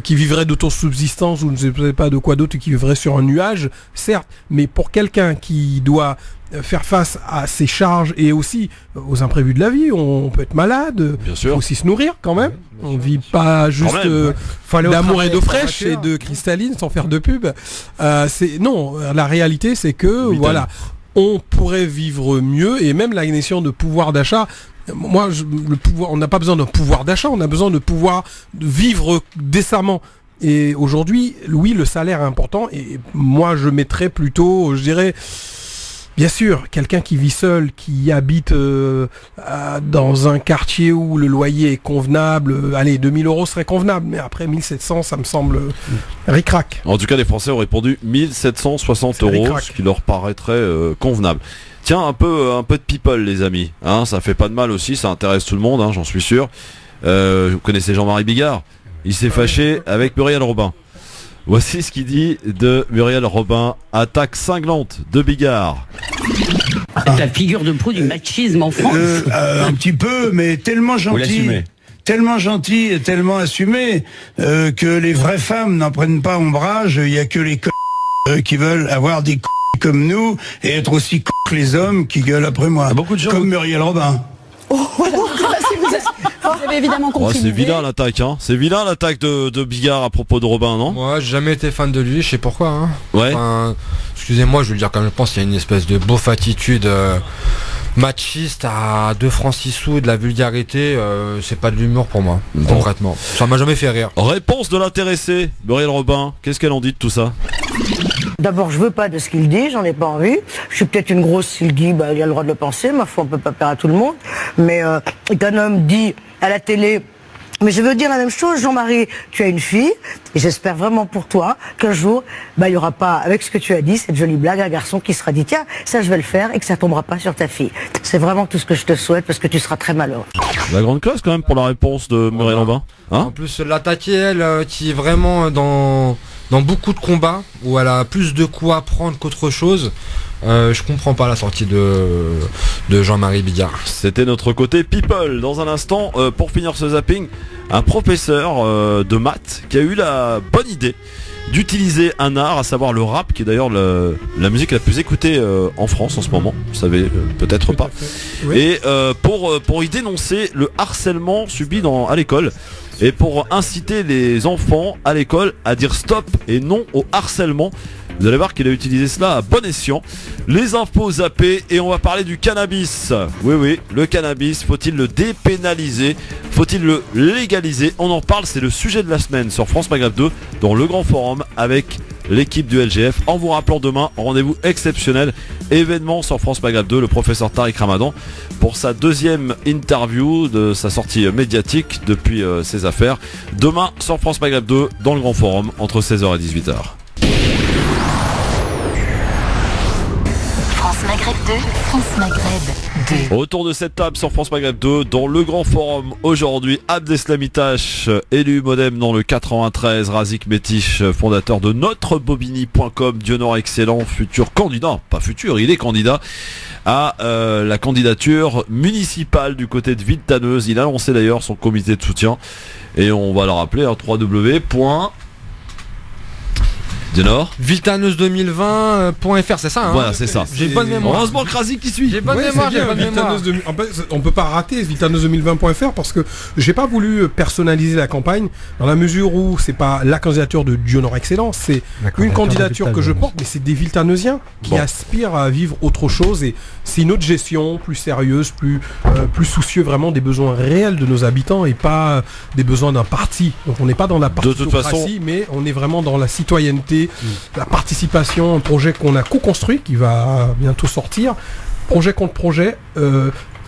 vivrait d'autosubsistance ou ne sais pas de quoi d'autre, qui vivrait sur un nuage, certes, mais pour quelqu'un qui doit faire face à ses charges et aussi aux imprévus de la vie, on peut être malade, il faut aussi se nourrir quand même. On ne vit pas juste d'amour et d'eau fraîche et de cristalline sans faire de pub. Non, la réalité c'est que voilà, on pourrait vivre mieux et même la notion de pouvoir d'achat. Moi, on n'a pas besoin d'un pouvoir d'achat, on a besoin de pouvoir vivre décemment. Et aujourd'hui, oui, le salaire est important et moi je mettrais plutôt, je dirais, bien sûr, quelqu'un qui vit seul, qui habite dans un quartier où le loyer est convenable, allez, 2000 euros serait convenable, mais après 1700, ça me semble ric-rac. En tout cas, les Français ont répondu 1760 euros, ce qui leur paraîtrait convenable. Tiens, un peu de people, les amis. Hein, ça fait pas de mal aussi, ça intéresse tout le monde, hein, j'en suis sûr. Vous connaissez Jean-Marie Bigard? Il s'est fâché avec Muriel Robin. Voici ce qu'il dit de Muriel Robin, attaque cinglante de Bigard. C'est la figure de proue du machisme en France. Un petit peu, mais tellement gentil. Tellement gentil et tellement assumé que les vraies femmes n'en prennent pas ombrage. Il n'y a que les qui veulent avoir des comme nous et être aussi que les hommes qui gueulent après moi. Beaucoup de gens comme Muriel Robin. Oh, voilà. Vous avez évidemment compris. C'est vilain l'attaque, hein. C'est vilain l'attaque de Bigard à propos de Robin, non? Moi, j'ai jamais été fan de lui, je sais pourquoi. Hein. Ouais. Enfin, excusez-moi, je veux le dire comme je pense, il y a une espèce de beauf attitude machiste à 2 francs 6 sous, de la vulgarité. C'est pas de l'humour pour moi, concrètement. Ça m'a jamais fait rire. Réponse de l'intéressé, Muriel Robin. Qu'est-ce qu'elle en dit de tout ça? D'abord, je veux pas de ce qu'il dit, j'en ai pas envie. Je suis peut-être une grosse s'il dit, il a le droit de le penser, ma foi, on peut pas plaire à tout le monde. Mais qu'un homme dit à la télé, mais je veux dire la même chose, Jean-Marie, tu as une fille, et j'espère vraiment pour toi qu'un jour, il y aura pas, avec ce que tu as dit, cette jolie blague, un garçon qui sera dit, tiens, ça je vais le faire, et que ça tombera pas sur ta fille. C'est vraiment tout ce que je te souhaite, parce que tu seras très malheureux. La grande classe quand même pour la réponse de Muriel Robin. Hein, en plus, l'attaquer, elle, qui est vraiment dans beaucoup de combats, où elle a plus de coups à prendre qu'autre chose. Je comprends pas la sortie de Jean-Marie Bigard. C'était notre côté people. Dans un instant, pour finir ce zapping, un professeur de maths qui a eu la bonne idée d'utiliser un art, à savoir le rap, qui est d'ailleurs la musique la plus écoutée en France en ce moment. Vous savez peut-être pas. Oui. Et pour y dénoncer le harcèlement subi à l'école. et pour inciter les enfants à l'école à dire stop et non au harcèlement. Vous allez voir qu'il a utilisé cela à bon escient. Les infos zappées et on va parler du cannabis. Oui, le cannabis, faut-il le dépénaliser? Faut-il le légaliser? On en parle, c'est le sujet de la semaine sur France Maghreb 2 dans le grand forum avec l'équipe du LGF. En vous rappelant demain, rendez-vous exceptionnel, événement sur France Maghreb 2, le professeur Tariq Ramadan pour sa deuxième interview de sa sortie médiatique depuis ses affaires. Demain sur France Maghreb 2 dans le grand forum entre 16h et 18h. Maghreb 2, France Maghreb 2. Autour de cette table sur France Maghreb 2, dans le grand forum aujourd'hui, Abdeslam Itache, élu modem dans le 93, Razik Metiche, fondateur de NotreBobigny.com, Dionor excellent, futur candidat, pas futur, il est candidat à la candidature municipale du côté de Villetaneuse. Il a lancé d'ailleurs son comité de soutien et on va le rappeler, www. Dionor Villetaneuse2020.fr, c'est ça, hein? Voilà, c'est ça. J'ai bonne mémoire. Heureusement que Razik qui suit. J'ai bonne mémoire, j'ai bonne mémoire. En fait, on peut pas rater Villetaneuse2020.fr parce que j'ai pas voulu personnaliser la campagne dans la mesure où c'est pas la candidature de Dionor excellent, c'est une candidature que je porte, mais c'est des Villetaneusiens qui aspirent à vivre autre chose et c'est une autre gestion plus sérieuse, plus soucieux vraiment des besoins réels de nos habitants et pas des besoins d'un parti. Donc on n'est pas dans la partitocratie, mais on est vraiment dans la citoyenneté, la participation, un projet qu'on a co-construit qui va bientôt sortir, projet contre projet,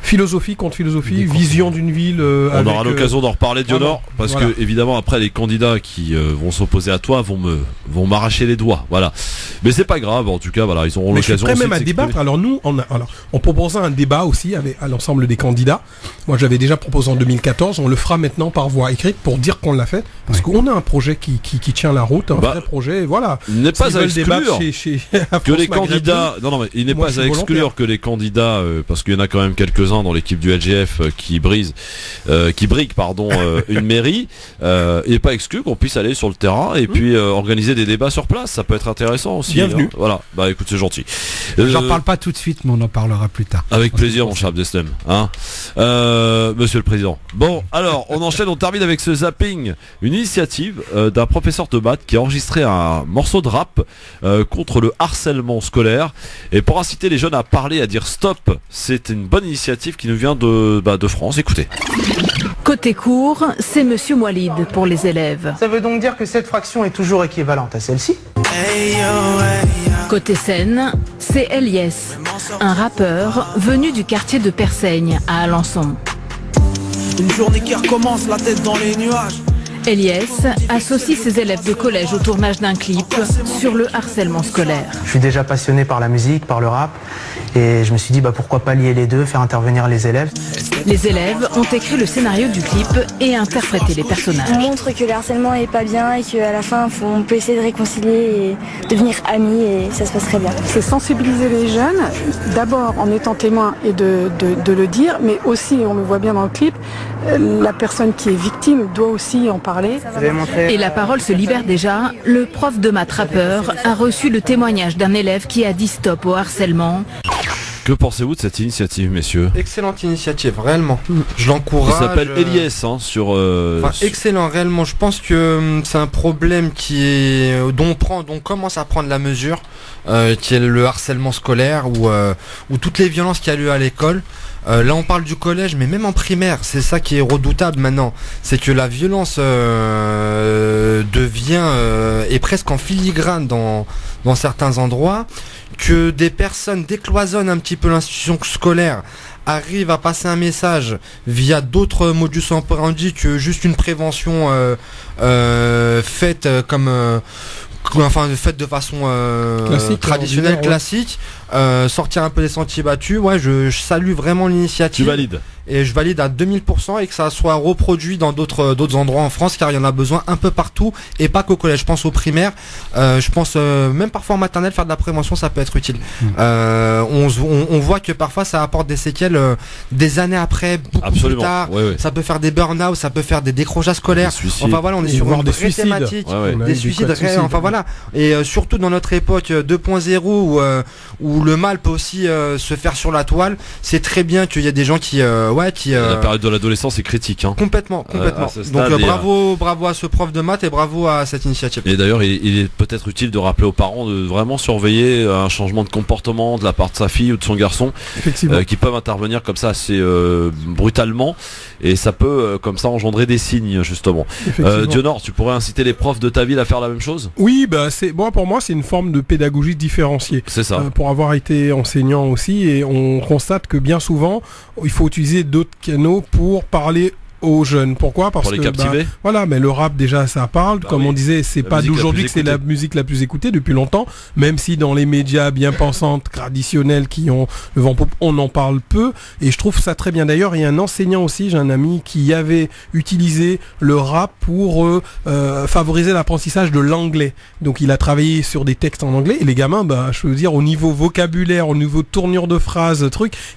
philosophie contre philosophie, vision d'une ville. On aura l'occasion d'en reparler, Dionor, parce que évidemment après les candidats qui vont s'opposer à toi vont m'arracher les doigts, voilà. Mais c'est pas grave, en tout cas, voilà, ils auront l'occasion. Je suis prêt même à débattre. Alors nous, on proposait un débat aussi à l'ensemble des candidats. Moi, j'avais déjà proposé en 2014. On le fera maintenant par voie écrite pour dire qu'on l'a fait, parce qu'on a un projet qui tient la route, un vrai projet. Voilà. Il n'est pas à exclure que les candidats. Non, mais il n'est pas à exclure que les candidats, parce qu'il y en a quand même quelques dans l'équipe du LGF qui brigue une mairie, il n'est pas exclu qu'on puisse aller sur le terrain et puis organiser des débats sur place. Ça peut être intéressant aussi. Bienvenue. Hein. Voilà, bah écoute, c'est gentil. J'en parle pas tout de suite, mais on en parlera plus tard. Avec plaisir, mon cher Abdeslam. Hein Monsieur le Président. Bon, alors, on enchaîne, on termine avec ce zapping. Une initiative d'un professeur de maths qui a enregistré un morceau de rap contre le harcèlement scolaire. Et pour inciter les jeunes à parler, à dire stop, c'est une bonne initiative qui nous vient de France. Écoutez. Côté cours, c'est Monsieur Moualid pour les élèves. Ça veut donc dire que cette fraction est toujours équivalente à celle-ci. Côté scène, c'est Eliès, un rappeur venu du quartier de Persaigne à Alençon. Une journée qui recommence, la tête dans les nuages. Eliès associe ses élèves de collège au tournage d'un clip sur le harcèlement scolaire. Je suis déjà passionné par la musique, par le rap, et je me suis dit pourquoi pas lier les deux, faire intervenir les élèves. Les élèves ont écrit le scénario du clip et interprété les personnages. On montre que le harcèlement est pas bien et qu'à la fin on peut essayer de réconcilier et devenir amis et ça se passe très bien. C'est sensibiliser les jeunes, d'abord en étant témoin et de le dire, mais aussi, on le voit bien dans le clip, la personne qui est victime doit aussi en parler. Et la parole se libère déjà. Le prof de maths rappeur a reçu le témoignage d'un élève qui a dit stop au harcèlement. Que pensez-vous de cette initiative, messieurs? Excellente initiative, réellement. Je l'encourage. Il s'appelle Eliès, sur. Excellent, réellement. Je pense que c'est un problème dont on commence à prendre la mesure, qui est le harcèlement scolaire ou toutes les violences qu'il y a lieu à l'école. Là on parle du collège, mais même en primaire, c'est ça qui est redoutable maintenant, c'est que la violence est presque en filigrane dans certains endroits, que des personnes décloisonnent un petit peu l'institution scolaire, arrivent à passer un message via d'autres modus operandi que juste une prévention faite faite de façon traditionnelle, classique, sortir un peu des sentiers battus. Ouais, je salue vraiment l'initiative. Tu valides? Et je valide à 2000% et que ça soit reproduit dans d'autres endroits en France, car il y en a besoin un peu partout et pas qu'au collège. Je pense aux primaires, je pense même parfois en maternelle, faire de la prévention, ça peut être utile. On voit que parfois ça apporte des séquelles des années après, beaucoup plus tard. Ouais. Ça peut faire des burn-out, ça peut faire des décrochages scolaires. Enfin voilà, on est sur une vraie thématique, des suicides réels. Enfin voilà, et surtout dans notre époque 2.0 où le mal peut aussi se faire sur la toile. C'est très bien qu'il y ait des gens qui La période de l'adolescence est critique. Complètement. Donc bravo à ce prof de maths et bravo à cette initiative. Et d'ailleurs, il est peut-être utile de rappeler aux parents de vraiment surveiller un changement de comportement de la part de sa fille ou de son garçon, qui peuvent intervenir comme ça assez brutalement, et ça peut comme ça engendrer des signes justement. Dionor, tu pourrais inciter les profs de ta ville à faire la même chose? Oui, pour moi c'est une forme de pédagogie différenciée. C'est ça. Pour avoir été enseignant aussi, et on constate que bien souvent il faut utiliser d'autres canaux pour parler aux jeunes. Pourquoi? Parce pour les captiver. Mais le rap déjà ça parle, comme on disait, c'est pas d'aujourd'hui que c'est la musique la plus écoutée depuis longtemps, même si dans les médias bien pensantes traditionnels qui ont le vent pop, on en parle peu, et je trouve ça très bien. D'ailleurs, il y a un enseignant aussi, j'ai un ami qui avait utilisé le rap pour favoriser l'apprentissage de l'anglais. Donc il a travaillé sur des textes en anglais, et les gamins, je veux dire, au niveau vocabulaire, au niveau tournure de phrases,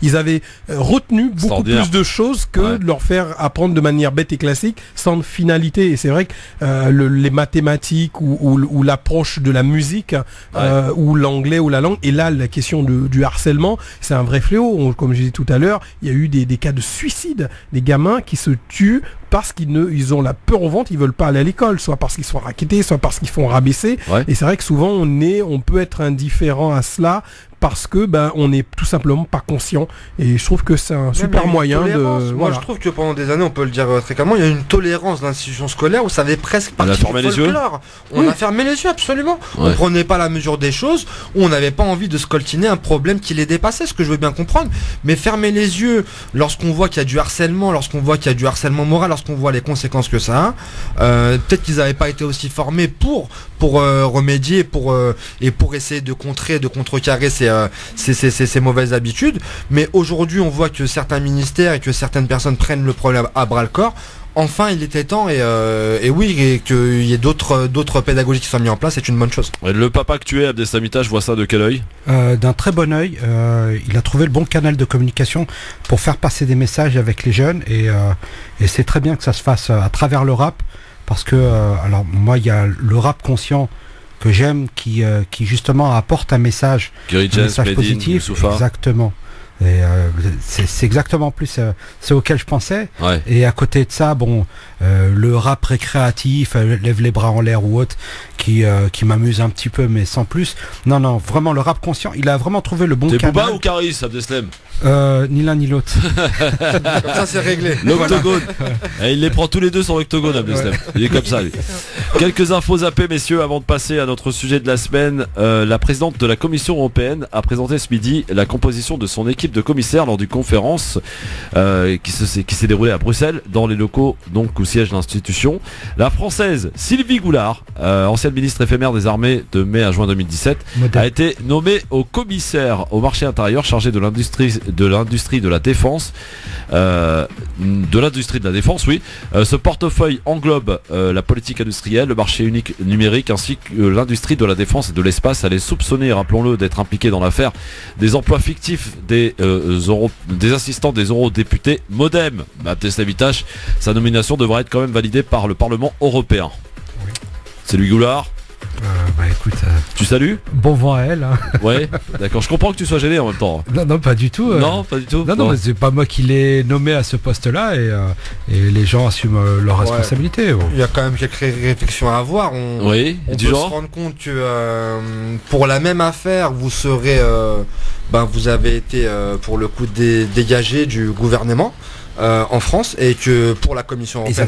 ils avaient retenu beaucoup plus de choses que de leur faire apprendre de manière bête et classique, sans finalité. Et c'est vrai que les mathématiques ou l'approche de la musique ou l'anglais ou la langue, et là la question du harcèlement, c'est un vrai fléau. Comme je disais tout à l'heure, il y a eu des cas de suicide, des gamins qui se tuent parce qu'ils ont la peur au ventre, ils veulent pas aller à l'école, soit parce qu'ils sont rackettés, soit parce qu'ils font rabaisser. Et c'est vrai que souvent on peut être indifférent à cela parce que on n'est tout simplement pas conscient, et je trouve que c'est un super moyen de... Moi je trouve que pendant des années, on peut le dire très clairement, il y a une tolérance dans l'institution scolaire où ça avait presque partie du folklore. On a fermé les yeux, absolument. On prenait pas la mesure des choses, où on n'avait pas envie de scoltiner un problème qui les dépassait, ce que je veux bien comprendre, mais fermer les yeux lorsqu'on voit qu'il y a du harcèlement, lorsqu'on voit qu'il y a du harcèlement moral, lorsqu'on voit les conséquences que ça a, peut-être qu'ils n'avaient pas été aussi formés pour remédier, et pour essayer de contrecarrer ces mauvaises habitudes. Mais aujourd'hui, on voit que certains ministères et que certaines personnes prennent le problème à bras le corps. Enfin, il était temps, et qu'il y ait d'autres pédagogies qui sont mises en place, c'est une bonne chose. Le papa que tu es, Abdeslamita, je vois ça de quel œil? D'un très bon œil. Il a trouvé le bon canal de communication pour faire passer des messages avec les jeunes, et c'est très bien que ça se fasse à travers le rap, parce que alors moi, il y a le rap conscient que j'aime, qui justement apporte un message positif. Exactement. Et c'est exactement plus c'est auquel je pensais. Et à côté de ça, le rap récréatif, lève les bras en l'air ou autre, qui m'amuse un petit peu, mais sans plus. Non, vraiment le rap conscient, il a vraiment trouvé le bon canal. T'es Booba ou Caris, Abdeslam? Ni l'un ni l'autre. Comme ça c'est réglé. L'octogone. Et il les prend tous les deux sur l'octogone, Abdeslam. Il est comme ça, lui. Quelques infos zappées, messieurs, avant de passer à notre sujet de la semaine. La présidente de la Commission européenne a présenté ce midi la composition de son équipe de commissaires lors d'une conférence qui s'est déroulée à Bruxelles, dans les locaux donc où siège l'institution. La française Sylvie Goulard, ancienne ministre éphémère des armées de mai à juin 2017, a été nommée au commissaire au marché intérieur chargé de l'industrie de la défense. Ce portefeuille englobe la politique industrielle, le marché unique numérique ainsi que l'industrie de la défense et de l'espace. Elle est soupçonnée, rappelons-le, d'être impliquée dans l'affaire des emplois fictifs des assistants des eurodéputés Modem. Abdeslamitash, sa nomination devra être quand même validée par le Parlement européen. C'est lui, Goulard. Écoute, tu salues? Bon vent à elle. Ouais, d'accord. Je comprends que tu sois gêné en même temps. Non, pas du tout. Non, pas du tout. Non, mais c'est pas moi qui l'ai nommé à ce poste-là, et les gens assument leurs responsabilités. Il y a quand même quelques réflexions à avoir. On peut se rendre compte que pour la même affaire, vous serez, vous avez été pour le coup dégagé du gouvernement. En France, et que pour la Commission européenne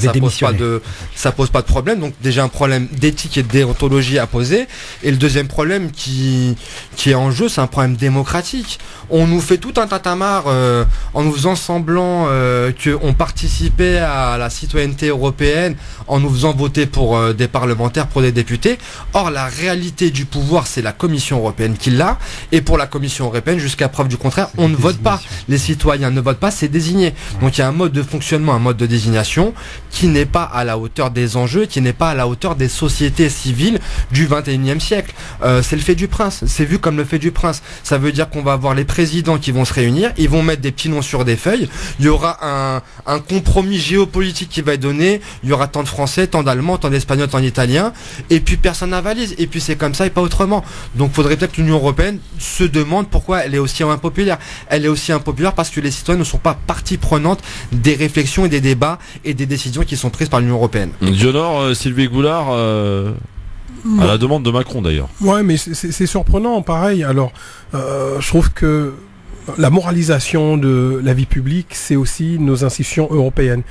ça pose pas de problème. Donc déjà un problème d'éthique et de déontologie à poser, et le deuxième problème qui est en jeu, c'est un problème démocratique. On nous fait tout un tatamar en nous faisant semblant qu'on participait à la citoyenneté européenne en nous faisant voter pour des parlementaires, pour des députés. Or la réalité du pouvoir, c'est la Commission européenne qui l'a, et pour la Commission européenne, jusqu'à preuve du contraire, on ne vote pas. Les citoyens ne votent pas, c'est désigné. Donc il y a un mode de fonctionnement, un mode de désignation qui n'est pas à la hauteur des enjeux, qui n'est pas à la hauteur des sociétés civiles du 21e siècle. C'est le fait du prince, c'est vu comme le fait du prince. Ça veut dire qu'on va avoir les présidents qui vont se réunir, ils vont mettre des petits noms sur des feuilles, il y aura un compromis géopolitique qui va être donné, il y aura tant de Français, tant d'Allemands, tant d'Espagnols, tant d'Italiens, et puis personne n'avalise, et puis c'est comme ça et pas autrement. Donc faudrait peut-être que l'Union européenne se demande pourquoi elle est aussi impopulaire. Elle est aussi impopulaire parce que les citoyens ne sont pas partie prenante des réflexions et des débats et des décisions qui sont prises par l'Union européenne. Dionor, Sylvie Goulard, à la demande de Macron d'ailleurs. Ouais, mais c'est surprenant, pareil. Alors, je trouve que la moralisation de la vie publique, c'est aussi nos institutions européennes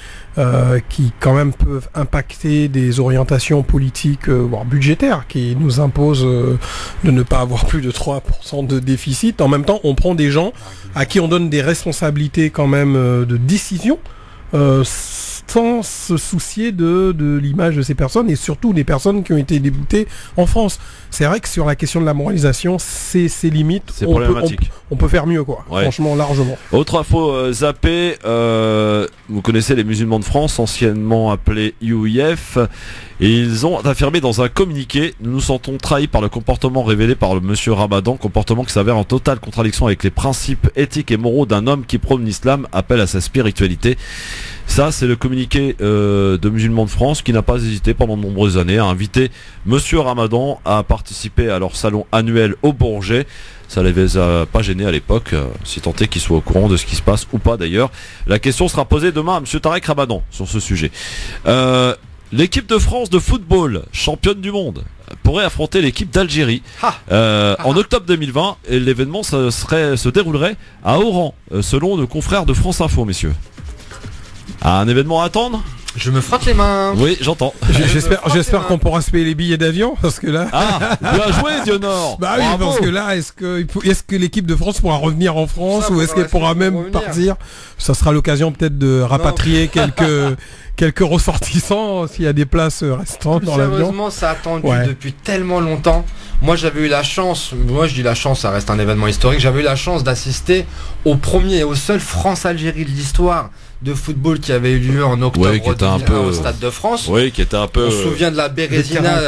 qui quand même peuvent impacter des orientations politiques, voire budgétaires, qui nous imposent de ne pas avoir plus de 3% de déficit. En même temps, on prend des gens à qui on donne des responsabilités quand même de décision, sans se soucier de l'image de ces personnes et surtout des personnes qui ont été déboutées en France. C'est vrai que sur la question de la moralisation, c'est limite. C'est problématique. On peut faire mieux, quoi. Ouais. Franchement, largement. Autre info zappée, vous connaissez les musulmans de France, anciennement appelés UIF, et ils ont affirmé dans un communiqué: nous nous sentons trahis par le comportement révélé par le monsieur Ramadan, comportement qui s'avère en totale contradiction avec les principes éthiques et moraux d'un homme qui prône l'islam, appelle à sa spiritualité. Ça, c'est le communiqué de Musulmans de France qui n'a pas hésité pendant de nombreuses années à inviter monsieur Ramadan à participer à leur salon annuel au Bourget. Ça ne les a pas gênés à l'époque, si tant est qu'ils soient au courant de ce qui se passe ou pas d'ailleurs. La question sera posée demain à monsieur Tarek Ramadan sur ce sujet. L'équipe de France de football, championne du monde, pourrait affronter l'équipe d'Algérie en octobre 2020, et l'événement se déroulerait à Oran, selon nos confrères de France Info, messieurs. Un événement à attendre ? Je me frotte les mains. Oui, j'entends. J'espère qu'on pourra se payer les billets d'avion, parce que là. Ah, bien joué, Dionor. Bah oui, parce que là, est-ce que l'équipe de France pourra revenir en France, ou est-ce qu'elle pourra même partir ? Ça sera l'occasion peut-être de rapatrier quelques ressortissants s'il y a des places restantes dans l'avion. Sérieusement, ça a attendu depuis tellement longtemps. Moi, j'avais eu la chance, je dis la chance, ça reste un événement historique, j'avais eu la chance d'assister au premier et au seul France-Algérie de l'histoire de football qui avait eu lieu en octobre 2001 au Stade de France. Oui, qui était un peu... On se souvient de la Bérésina.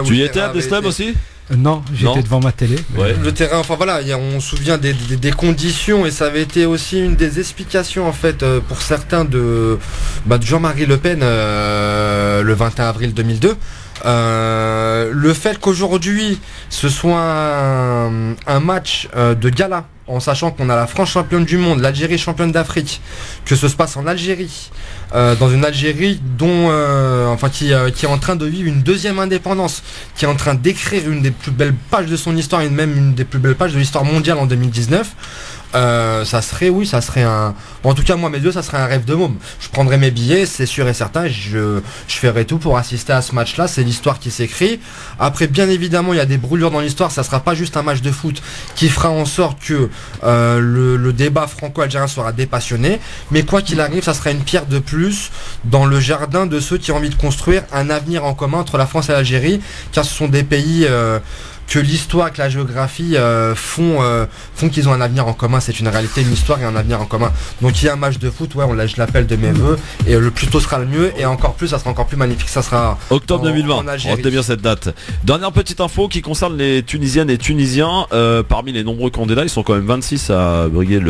Tu y étais à Destem aussi ? Non, j'étais devant ma télé. Ouais. Le terrain, enfin voilà, on se souvient des conditions, et ça avait été aussi une des explications en fait pour certains de Jean-Marie Le Pen le 21 avril 2002. Le fait qu'aujourd'hui ce soit un match de gala, en sachant qu'on a la France championne du monde, l'Algérie championne d'Afrique, que ce se passe en Algérie, dans une Algérie dont qui est en train de vivre une deuxième indépendance, qui est en train d'écrire une des plus belles pages de son histoire, et même une des plus belles pages de l'histoire mondiale en 2019. Ça serait en tout cas moi mes yeux, ça serait un rêve de môme. Je prendrais mes billets, c'est sûr et certain, je ferai tout pour assister à ce match là, c'est l'histoire qui s'écrit. Après bien évidemment il y a des brûlures dans l'histoire, ça sera pas juste un match de foot qui fera en sorte que le débat franco-algérien sera dépassionné, mais quoi qu'il arrive, ça sera une pierre de plus dans le jardin de ceux qui ont envie de construire un avenir en commun entre la France et l'Algérie, car ce sont des pays que l'histoire, que la géographie font qu'ils ont un avenir en commun. C'est une réalité, une histoire et un avenir en commun. Donc il y a un match de foot, je l'appelle de mes voeux, et le plus tôt sera le mieux, et encore plus, ça sera encore plus magnifique, ça sera octobre 2020, retenez bien cette date. Dernière petite info qui concerne les Tunisiennes et Tunisiens. Parmi les nombreux candidats, ils sont quand même 26 à briguer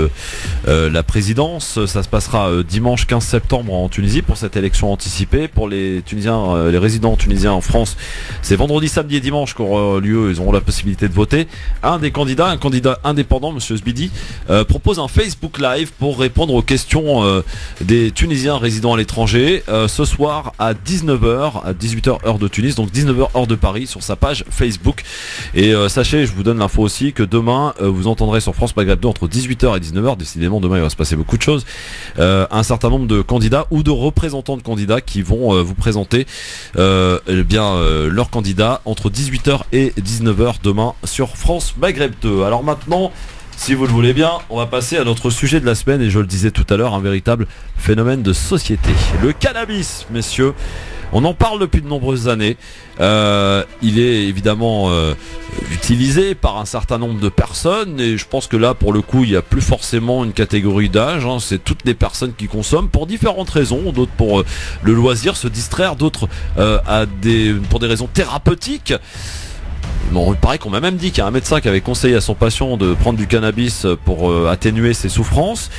la présidence. Ça se passera dimanche 15 septembre en Tunisie pour cette élection anticipée. Pour les Tunisiens, les résidents tunisiens en France, c'est vendredi, samedi et dimanche qu'aura lieu, ils auront la possibilité de voter. Un candidat indépendant, monsieur Sbidi, propose un Facebook Live pour répondre aux questions des Tunisiens résidant à l'étranger ce soir à 19h, à 18h heure de Tunis, donc 19h heure de Paris, sur sa page Facebook. Et sachez, je vous donne l'info aussi, que demain vous entendrez sur France Maghreb 2 entre 18h et 19h, décidément demain il va se passer beaucoup de choses, un certain nombre de candidats ou de représentants de candidats qui vont vous présenter leurs candidats entre 18h et 19h demain sur France Maghreb 2. Alors maintenant, si vous le voulez bien, on va passer à notre sujet de la semaine, et je le disais tout à l'heure, un véritable phénomène de société. Le cannabis, messieurs, on en parle depuis de nombreuses années. Il est évidemment utilisé par un certain nombre de personnes, et je pense que là, pour le coup, il n'y a plus forcément une catégorie d'âge, c'est toutes les personnes qui consomment pour différentes raisons, d'autres pour le loisir, se distraire, d'autres pour des raisons thérapeutiques. Bon, il paraît qu'on m'a même dit qu'il y a un médecin qui avait conseillé à son patient de prendre du cannabis pour atténuer ses souffrances.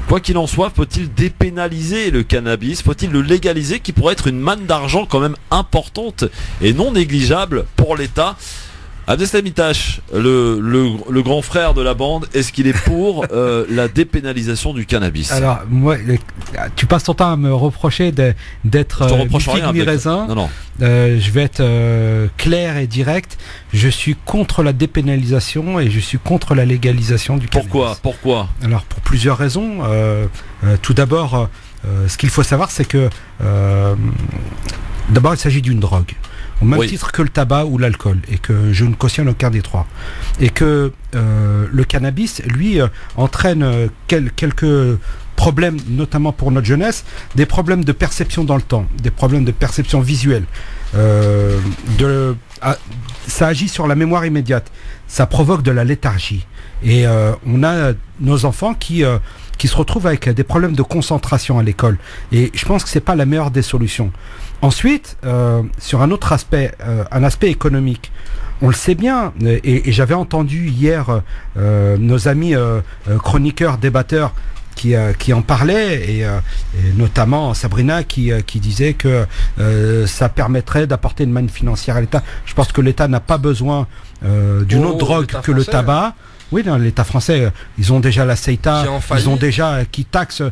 Quoi qu'il en soit, faut-il dépénaliser le cannabis ? Faut-il le légaliser, qui pourrait être une manne d'argent quand même importante et non négligeable pour l'État ? Abdeslam Itache, le grand frère de la bande, est-ce qu'il est pour la dépénalisation du cannabis? Alors, moi, tu passes ton temps à me reprocher d'être mi-raisin. Non. Je vais être clair et direct. Je suis contre la dépénalisation et je suis contre la légalisation du cannabis. Pourquoi? Alors, pour plusieurs raisons. Tout d'abord, ce qu'il faut savoir, c'est que d'abord, il s'agit d'une drogue. Au même titre que le tabac ou l'alcool, et que je ne cautionne aucun des trois. Et que le cannabis, lui, entraîne quelques problèmes, notamment pour notre jeunesse, des problèmes de perception dans le temps, des problèmes de perception visuelle. Ça agit sur la mémoire immédiate, ça provoque de la léthargie. Et on a nos enfants qui se retrouvent avec des problèmes de concentration à l'école. Et je pense que c'est pas la meilleure des solutions. Ensuite, sur un autre aspect, un aspect économique, on le sait bien, et j'avais entendu hier nos amis chroniqueurs, débatteurs qui en parlaient, et notamment Sabrina qui disait que ça permettrait d'apporter une manne financière à l'État. Je pense que l'État n'a pas besoin d'une autre drogue que le tabac. Oui, dans l'État français, ils ont déjà la CETA, ils ont déjà qui taxe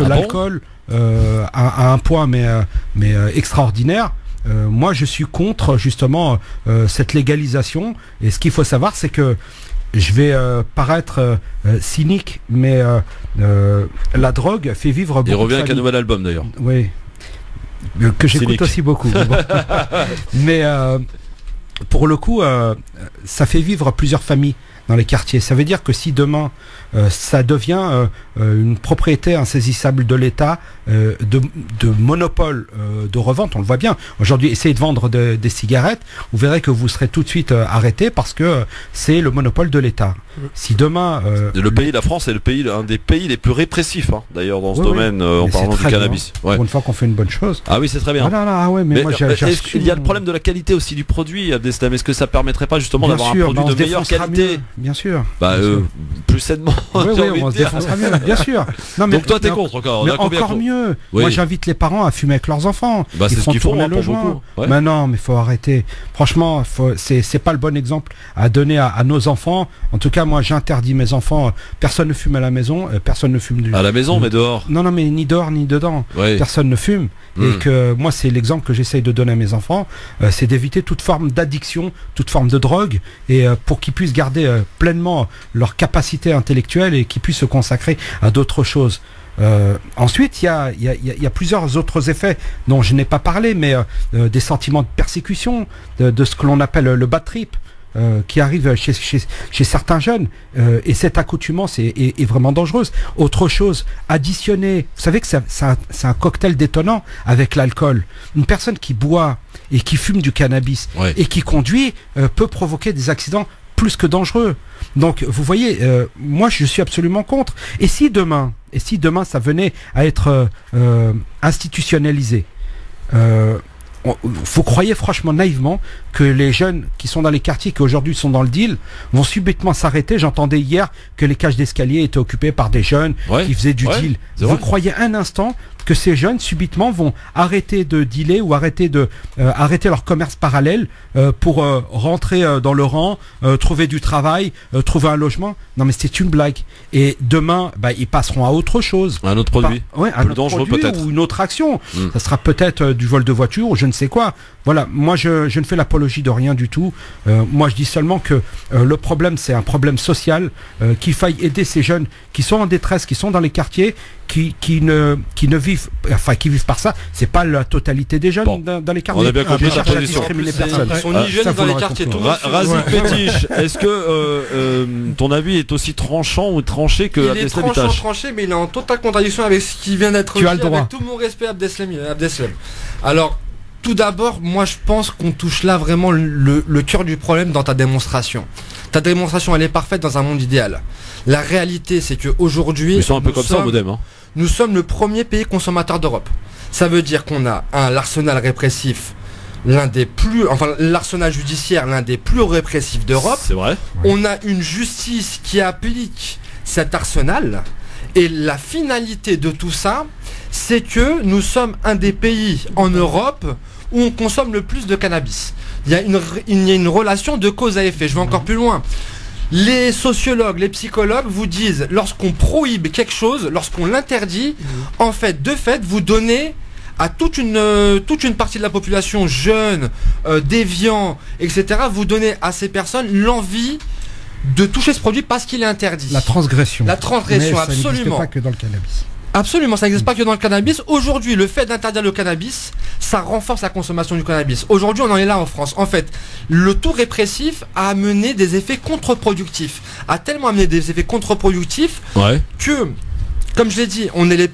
l'alcool à un point mais extraordinaire. Moi, je suis contre justement cette légalisation. Et ce qu'il faut savoir, c'est que je vais paraître cynique, mais la drogue fait vivre beaucoup. Il revient avec un nouvel album d'ailleurs. Oui, que j'écoute aussi beaucoup. Mais pour le coup, ça fait vivre plusieurs familles dans les quartiers. Ça veut dire que si demain ça devient une propriété insaisissable de l'État, de monopole de revente, on le voit bien. Aujourd'hui, essayez de vendre des cigarettes, vous verrez que vous serez tout de suite arrêté parce que c'est le monopole de l'État. Si demain... le pays, la France est un des pays les plus répressifs, hein, d'ailleurs, dans ce domaine, en parlant du cannabis. Pour une fois qu'on fait une bonne chose. Ah oui, c'est très bien. Mais moi, il y a le problème de la qualité aussi du produit, Abdeslam. Est-ce que ça permettrait pas justement d'avoir un produit de meilleure qualité? Bien sûr. Plus sainement. On se défoncera mieux, bien sûr. Non, mais, donc toi, t'es contre encore. Mais encore mieux. Oui. Moi, j'invite les parents à fumer avec leurs enfants. Ils font tourner le joint. Mais non, mais faut arrêter. Franchement, c'est pas le bon exemple à donner à nos enfants. En tout cas, moi, j'interdis mes enfants. Personne ne fume à la maison. Personne ne fume à la maison, mais dehors. Non, mais ni dehors ni dedans. Personne ne fume. Et que moi, c'est l'exemple que j'essaye de donner à mes enfants. C'est d'éviter toute forme d'addiction, toute forme de drogue, et pour qu'ils puissent garder pleinement leur capacité intellectuelle et qu'ils puissent se consacrer à d'autres choses. Ensuite, il y a plusieurs autres effets dont je n'ai pas parlé, mais des sentiments de persécution, de ce que l'on appelle le bad trip, qui arrive chez certains jeunes, et cette accoutumance est vraiment dangereuse. Autre chose, additionner, vous savez que c'est un cocktail détonnant avec l'alcool. Une personne qui boit et qui fume du cannabis et qui conduit peut provoquer des accidents plus que dangereux. Donc vous voyez, moi je suis absolument contre. Et si demain ça venait à être institutionnalisé, vous croyez franchement naïvement que les jeunes qui sont dans les quartiers, qui aujourd'hui sont dans le deal, vont subitement s'arrêter? J'entendais hier que les cages d'escalier étaient occupées par des jeunes qui faisaient du deal. Vous croyez un instant que ces jeunes subitement vont arrêter de dealer ou arrêter leur commerce parallèle pour rentrer dans le rang, trouver du travail, trouver un logement? Non, mais c'est une blague. Et demain, ils passeront à autre chose. Un autre produit. Plus dangereux peut-être. Ou une autre action. Ça sera peut-être du vol de voiture ou je ne sais quoi. Voilà, moi je ne fais l'apologie de rien du tout. Moi je dis seulement que le problème c'est un problème social, qu'il faille aider ces jeunes qui sont en détresse, qui sont dans les quartiers, qui vivent par ça. C'est pas la totalité des jeunes dans les quartiers. On a bien compris ta position. Ils sont ni jeunes dans les quartiers. Razik Fétiche, est-ce que ton avis est aussi tranchant ou tranché que Abdeslam Itache? Tranché, mais il est en totale contradiction avec ce qui vient d'être dit. Avec tout mon respect Abdeslam. Alors, tout d'abord, moi je pense qu'on touche là vraiment le cœur du problème dans ta démonstration. Ta démonstration, elle est parfaite dans un monde idéal. La réalité, c'est qu'aujourd'hui, ils sont un peu comme ça au Modem. Nous sommes le premier pays consommateur d'Europe. Ça veut dire qu'on a l'arsenal répressif, l'arsenal judiciaire, l'un des plus répressifs d'Europe. C'est vrai. On a une justice qui applique cet arsenal. Et la finalité de tout ça, c'est que nous sommes un des pays en Europe où on consomme le plus de cannabis. Il y a une relation de cause à effet. Je vais encore plus loin. Les sociologues, les psychologues vous disent, lorsqu'on prohibe quelque chose, lorsqu'on l'interdit, en fait, de fait, vous donnez à toute une partie de la population jeune, déviant, etc., vous donnez à ces personnes l'envie de toucher ce produit parce qu'il est interdit. La transgression. La transgression, mais ça absolument. n'existe pas que dans le cannabis. Absolument, ça n'existe pas que dans le cannabis. Aujourd'hui, le fait d'interdire le cannabis, ça renforce la consommation du cannabis. Aujourd'hui, on en est là en France. En fait, le tout répressif a amené des effets contre-productifs. A tellement amené des effets contre-productifs que, comme je l'ai dit, on est le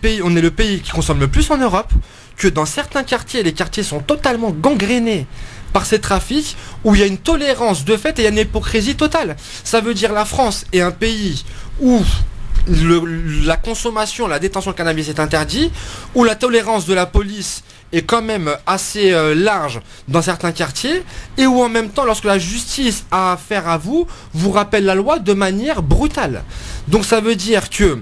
pays qui consomme le plus en Europe, que dans certains quartiers, les quartiers sont totalement gangrénés par ces trafics, où il y a une tolérance de fait et il y a une hypocrisie totale. Ça veut dire la France est un pays où la consommation, la détention de cannabis est interdite, où la tolérance de la police est quand même assez large dans certains quartiers, et où en même temps, lorsque la justice a affaire à vous, vous rappelle la loi de manière brutale. Donc ça veut dire que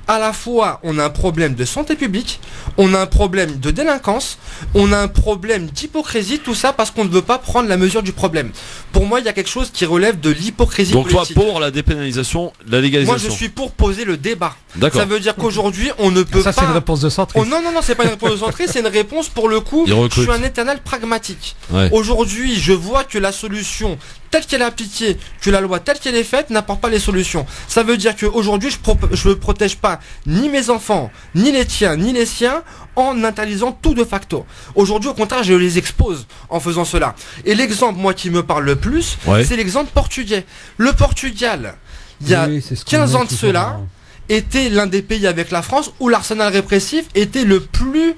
à la fois on a un problème de santé publique, on a un problème de délinquance, on a un problème d'hypocrisie, tout ça parce qu'on ne veut pas prendre la mesure du problème. Pour moi, il y a quelque chose qui relève de l'hypocrisie politique. Donc toi, pour la dépénalisation, la légalisation? Moi, je suis pour poser le débat. D'accord. Ça veut dire qu'aujourd'hui, on ne peut pas... Ça, c'est une réponse de centriste. Non, c'est pas une réponse de centriste, c'est une réponse pour le coup. Je suis un éternel pragmatique. Ouais. Aujourd'hui, je vois que la solution telle qu'elle est appliquée, que la loi telle qu'elle est faite n'apporte pas les solutions. Ça veut dire qu'aujourd'hui, je ne protège pas ni mes enfants, ni les tiens, ni les siens, en interdisant tout de facto. Aujourd'hui, au contraire, je les expose en faisant cela. Et l'exemple, moi, qui me parle le plus, c'est l'exemple portugais. Le Portugal, il y a 15 ans de cela, était l'un des pays avec la France où l'arsenal répressif était le plus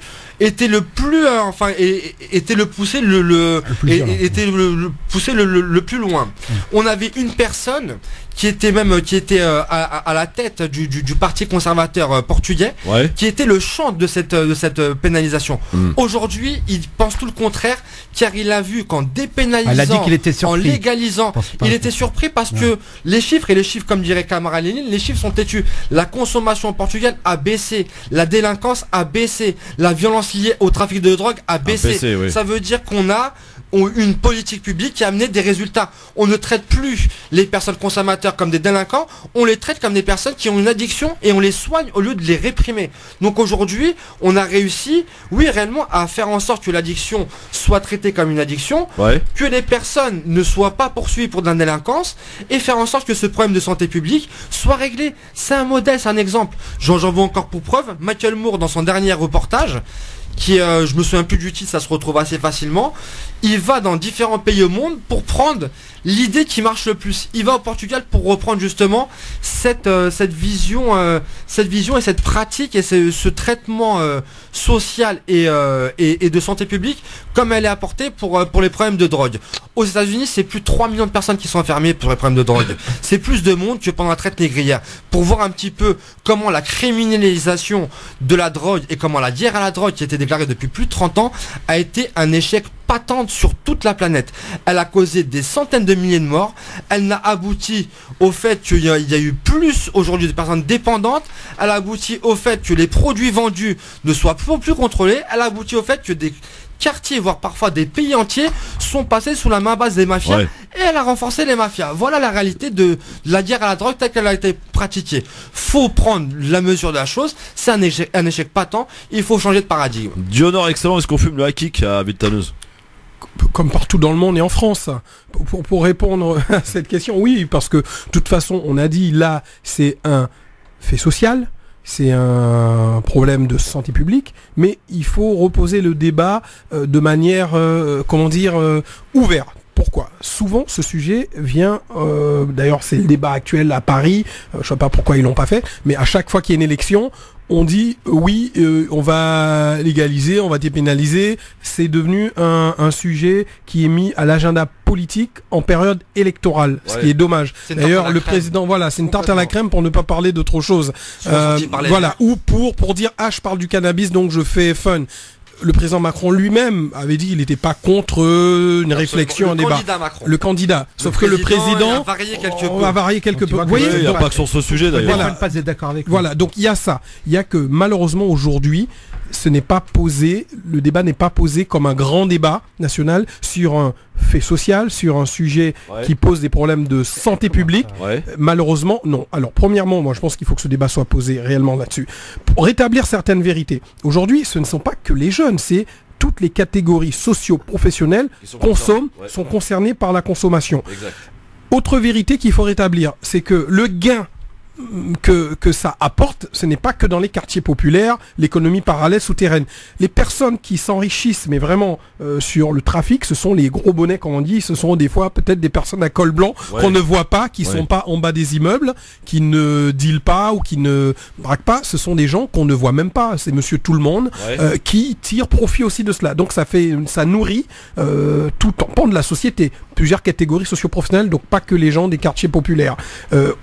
loin. On avait une personne qui était à la tête du parti conservateur portugais, qui était le chantre de cette pénalisation. Aujourd'hui, il pense tout le contraire, car il a vu qu'en dépénalisant, en légalisant, il était surpris parce que les chiffres, comme dirait Camara Lénine, les chiffres sont têtus. La consommation au Portugal a baissé, la délinquance a baissé, la violence liée au trafic de drogue a baissé. Ça veut dire qu'on a une politique publique qui a amené des résultats. On ne traite plus les personnes consommateurs comme des délinquants, on les traite comme des personnes qui ont une addiction et on les soigne au lieu de les réprimer. Donc aujourd'hui, on a réussi, réellement à faire en sorte que l'addiction soit traitée comme une addiction, que les personnes ne soient pas poursuivies pour de la délinquance et faire en sorte que ce problème de santé publique soit réglé. C'est un modèle, c'est un exemple. J'en veux encore pour preuve, Michael Moore dans son dernier reportage, qui je me souviens plus du titre, ça se retrouve assez facilement, il va dans différents pays au monde pour prendre l'idée qui marche le plus. Il va au Portugal pour reprendre justement cette vision et cette pratique et ce traitement social et de santé publique comme elle est apportée pour les problèmes de drogue. Aux États-Unis, c'est plus de 3 millions de personnes qui sont enfermées pour les problèmes de drogue. C'est plus de monde que pendant la traite négrière. Pour voir un petit peu comment la criminalisation de la drogue et comment la guerre à la drogue qui a été déclarée depuis plus de 30 ans a été un échec patente sur toute la planète. Elle a causé des centaines de milliers de morts. Elle n'a abouti au fait qu'il y a eu plus aujourd'hui de personnes dépendantes. Elle a abouti au fait que les produits vendus ne soient plus contrôlés. Elle a abouti au fait que des quartiers, voire parfois des pays entiers, sont passés sous la main basse des mafias. Et elle a renforcé les mafias. Voilà la réalité de la guerre à la drogue telle qu'elle a été pratiquée. Faut prendre la mesure de la chose. C'est un échec patent. Il faut changer de paradigme. Dionor, excellent. Est-ce qu'on fume le hakik à Villetaneuse? Comme partout dans le monde et en France. Pour répondre à cette question, oui, parce que de toute façon, on a dit là, c'est un fait social, c'est un problème de santé publique, mais il faut reposer le débat de manière, ouverte. Pourquoi? Souvent, ce sujet vient, d'ailleurs c'est le débat actuel à Paris, je sais pas pourquoi ils l'ont pas fait, mais à chaque fois qu'il y a une élection, on dit on va légaliser, on va dépénaliser. C'est devenu un sujet qui est mis à l'agenda politique en période électorale, ce qui est dommage. D'ailleurs, le président, c'est une tarte à la crème pour ne pas parler d'autre chose. Ou pour dire je parle du cannabis donc je fais fun. Le président Macron lui-même avait dit qu'il n'était pas contre une réflexion, un débat. Le candidat. Sauf que le président va varier quelque peu. Vous voyez, il n'y a pas que sur ce sujet d'ailleurs. Pas être d'accord avec. Voilà, donc il y a ça. Il y a que malheureusement aujourd'hui, ce n'est pas posé, le débat n'est pas posé comme un grand débat national sur un fait social, sur un sujet qui pose des problèmes de santé publique. Malheureusement, non. Alors, premièrement, moi, je pense qu'il faut que ce débat soit posé réellement là-dessus. Pour rétablir certaines vérités. Aujourd'hui, ce ne sont pas que les jeunes, c'est toutes les catégories socio-professionnelles consomment, sont concernées par la consommation. Exact. Autre vérité qu'il faut rétablir, c'est que le gain que ça apporte, ce n'est pas que dans les quartiers populaires, l'économie parallèle souterraine. Les personnes qui s'enrichissent, mais vraiment sur le trafic, ce sont les gros bonnets, comme on dit, ce sont des fois peut-être des personnes à col blanc qu'on ne voit pas, qui sont pas en bas des immeubles, qui ne dealent pas ou qui ne braquent pas, ce sont des gens qu'on ne voit même pas, c'est monsieur tout le monde, qui tire profit aussi de cela. Donc ça nourrit tout en pan de la société, plusieurs catégories socio-professionnelles, donc pas que les gens des quartiers populaires.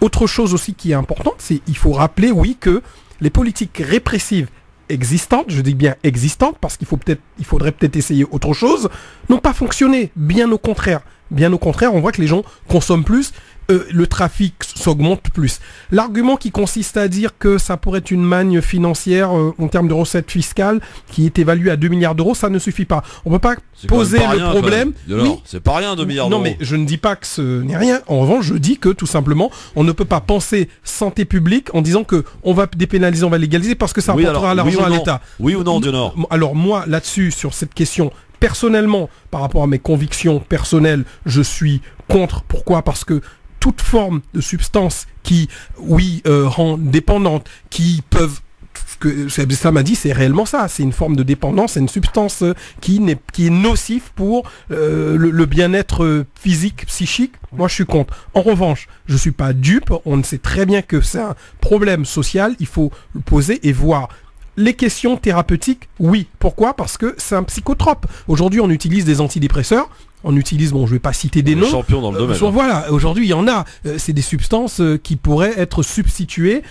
Autre chose aussi qui est importante, c'est il faut rappeler, oui, que les politiques répressives existantes, je dis bien existantes, parce qu'il faudrait peut-être essayer autre chose, n'ont pas fonctionné. Bien au contraire. Bien au contraire, on voit que les gens consomment plus, le trafic s'augmente plus. L'argument qui consiste à dire que ça pourrait être une manne financière en termes de recettes fiscales qui est évaluée à 2 milliards d'euros, ça ne suffit pas. On ne peut pas poser le problème. Oui. C'est pas rien 2 milliards d'euros. Non mais je ne dis pas que ce n'est rien. En revanche, je dis que tout simplement, on ne peut pas penser santé publique en disant que on va dépénaliser, on va légaliser parce que ça apportera l'argent à l'État. Oui ou non, Dionor? Alors moi, là-dessus, sur cette question, personnellement, par rapport à mes convictions personnelles, je suis contre. Pourquoi? Parce que toute forme de substance qui, rend dépendante, qui peuvent, ce que Abdeslam a dit, c'est réellement ça, c'est une forme de dépendance, c'est une substance qui est nocive pour le bien-être physique, psychique. Moi, je suis contre. En revanche, je suis pas dupe, on sait très bien que c'est un problème social, il faut le poser et voir. Les questions thérapeutiques, oui. Pourquoi? Parce que c'est un psychotrope. Aujourd'hui, on utilise des antidépresseurs. On utilise, bon, je vais pas citer des noms. Champion dans le domaine. Voilà, aujourd'hui, il y en a. C'est des substances qui pourraient être substituées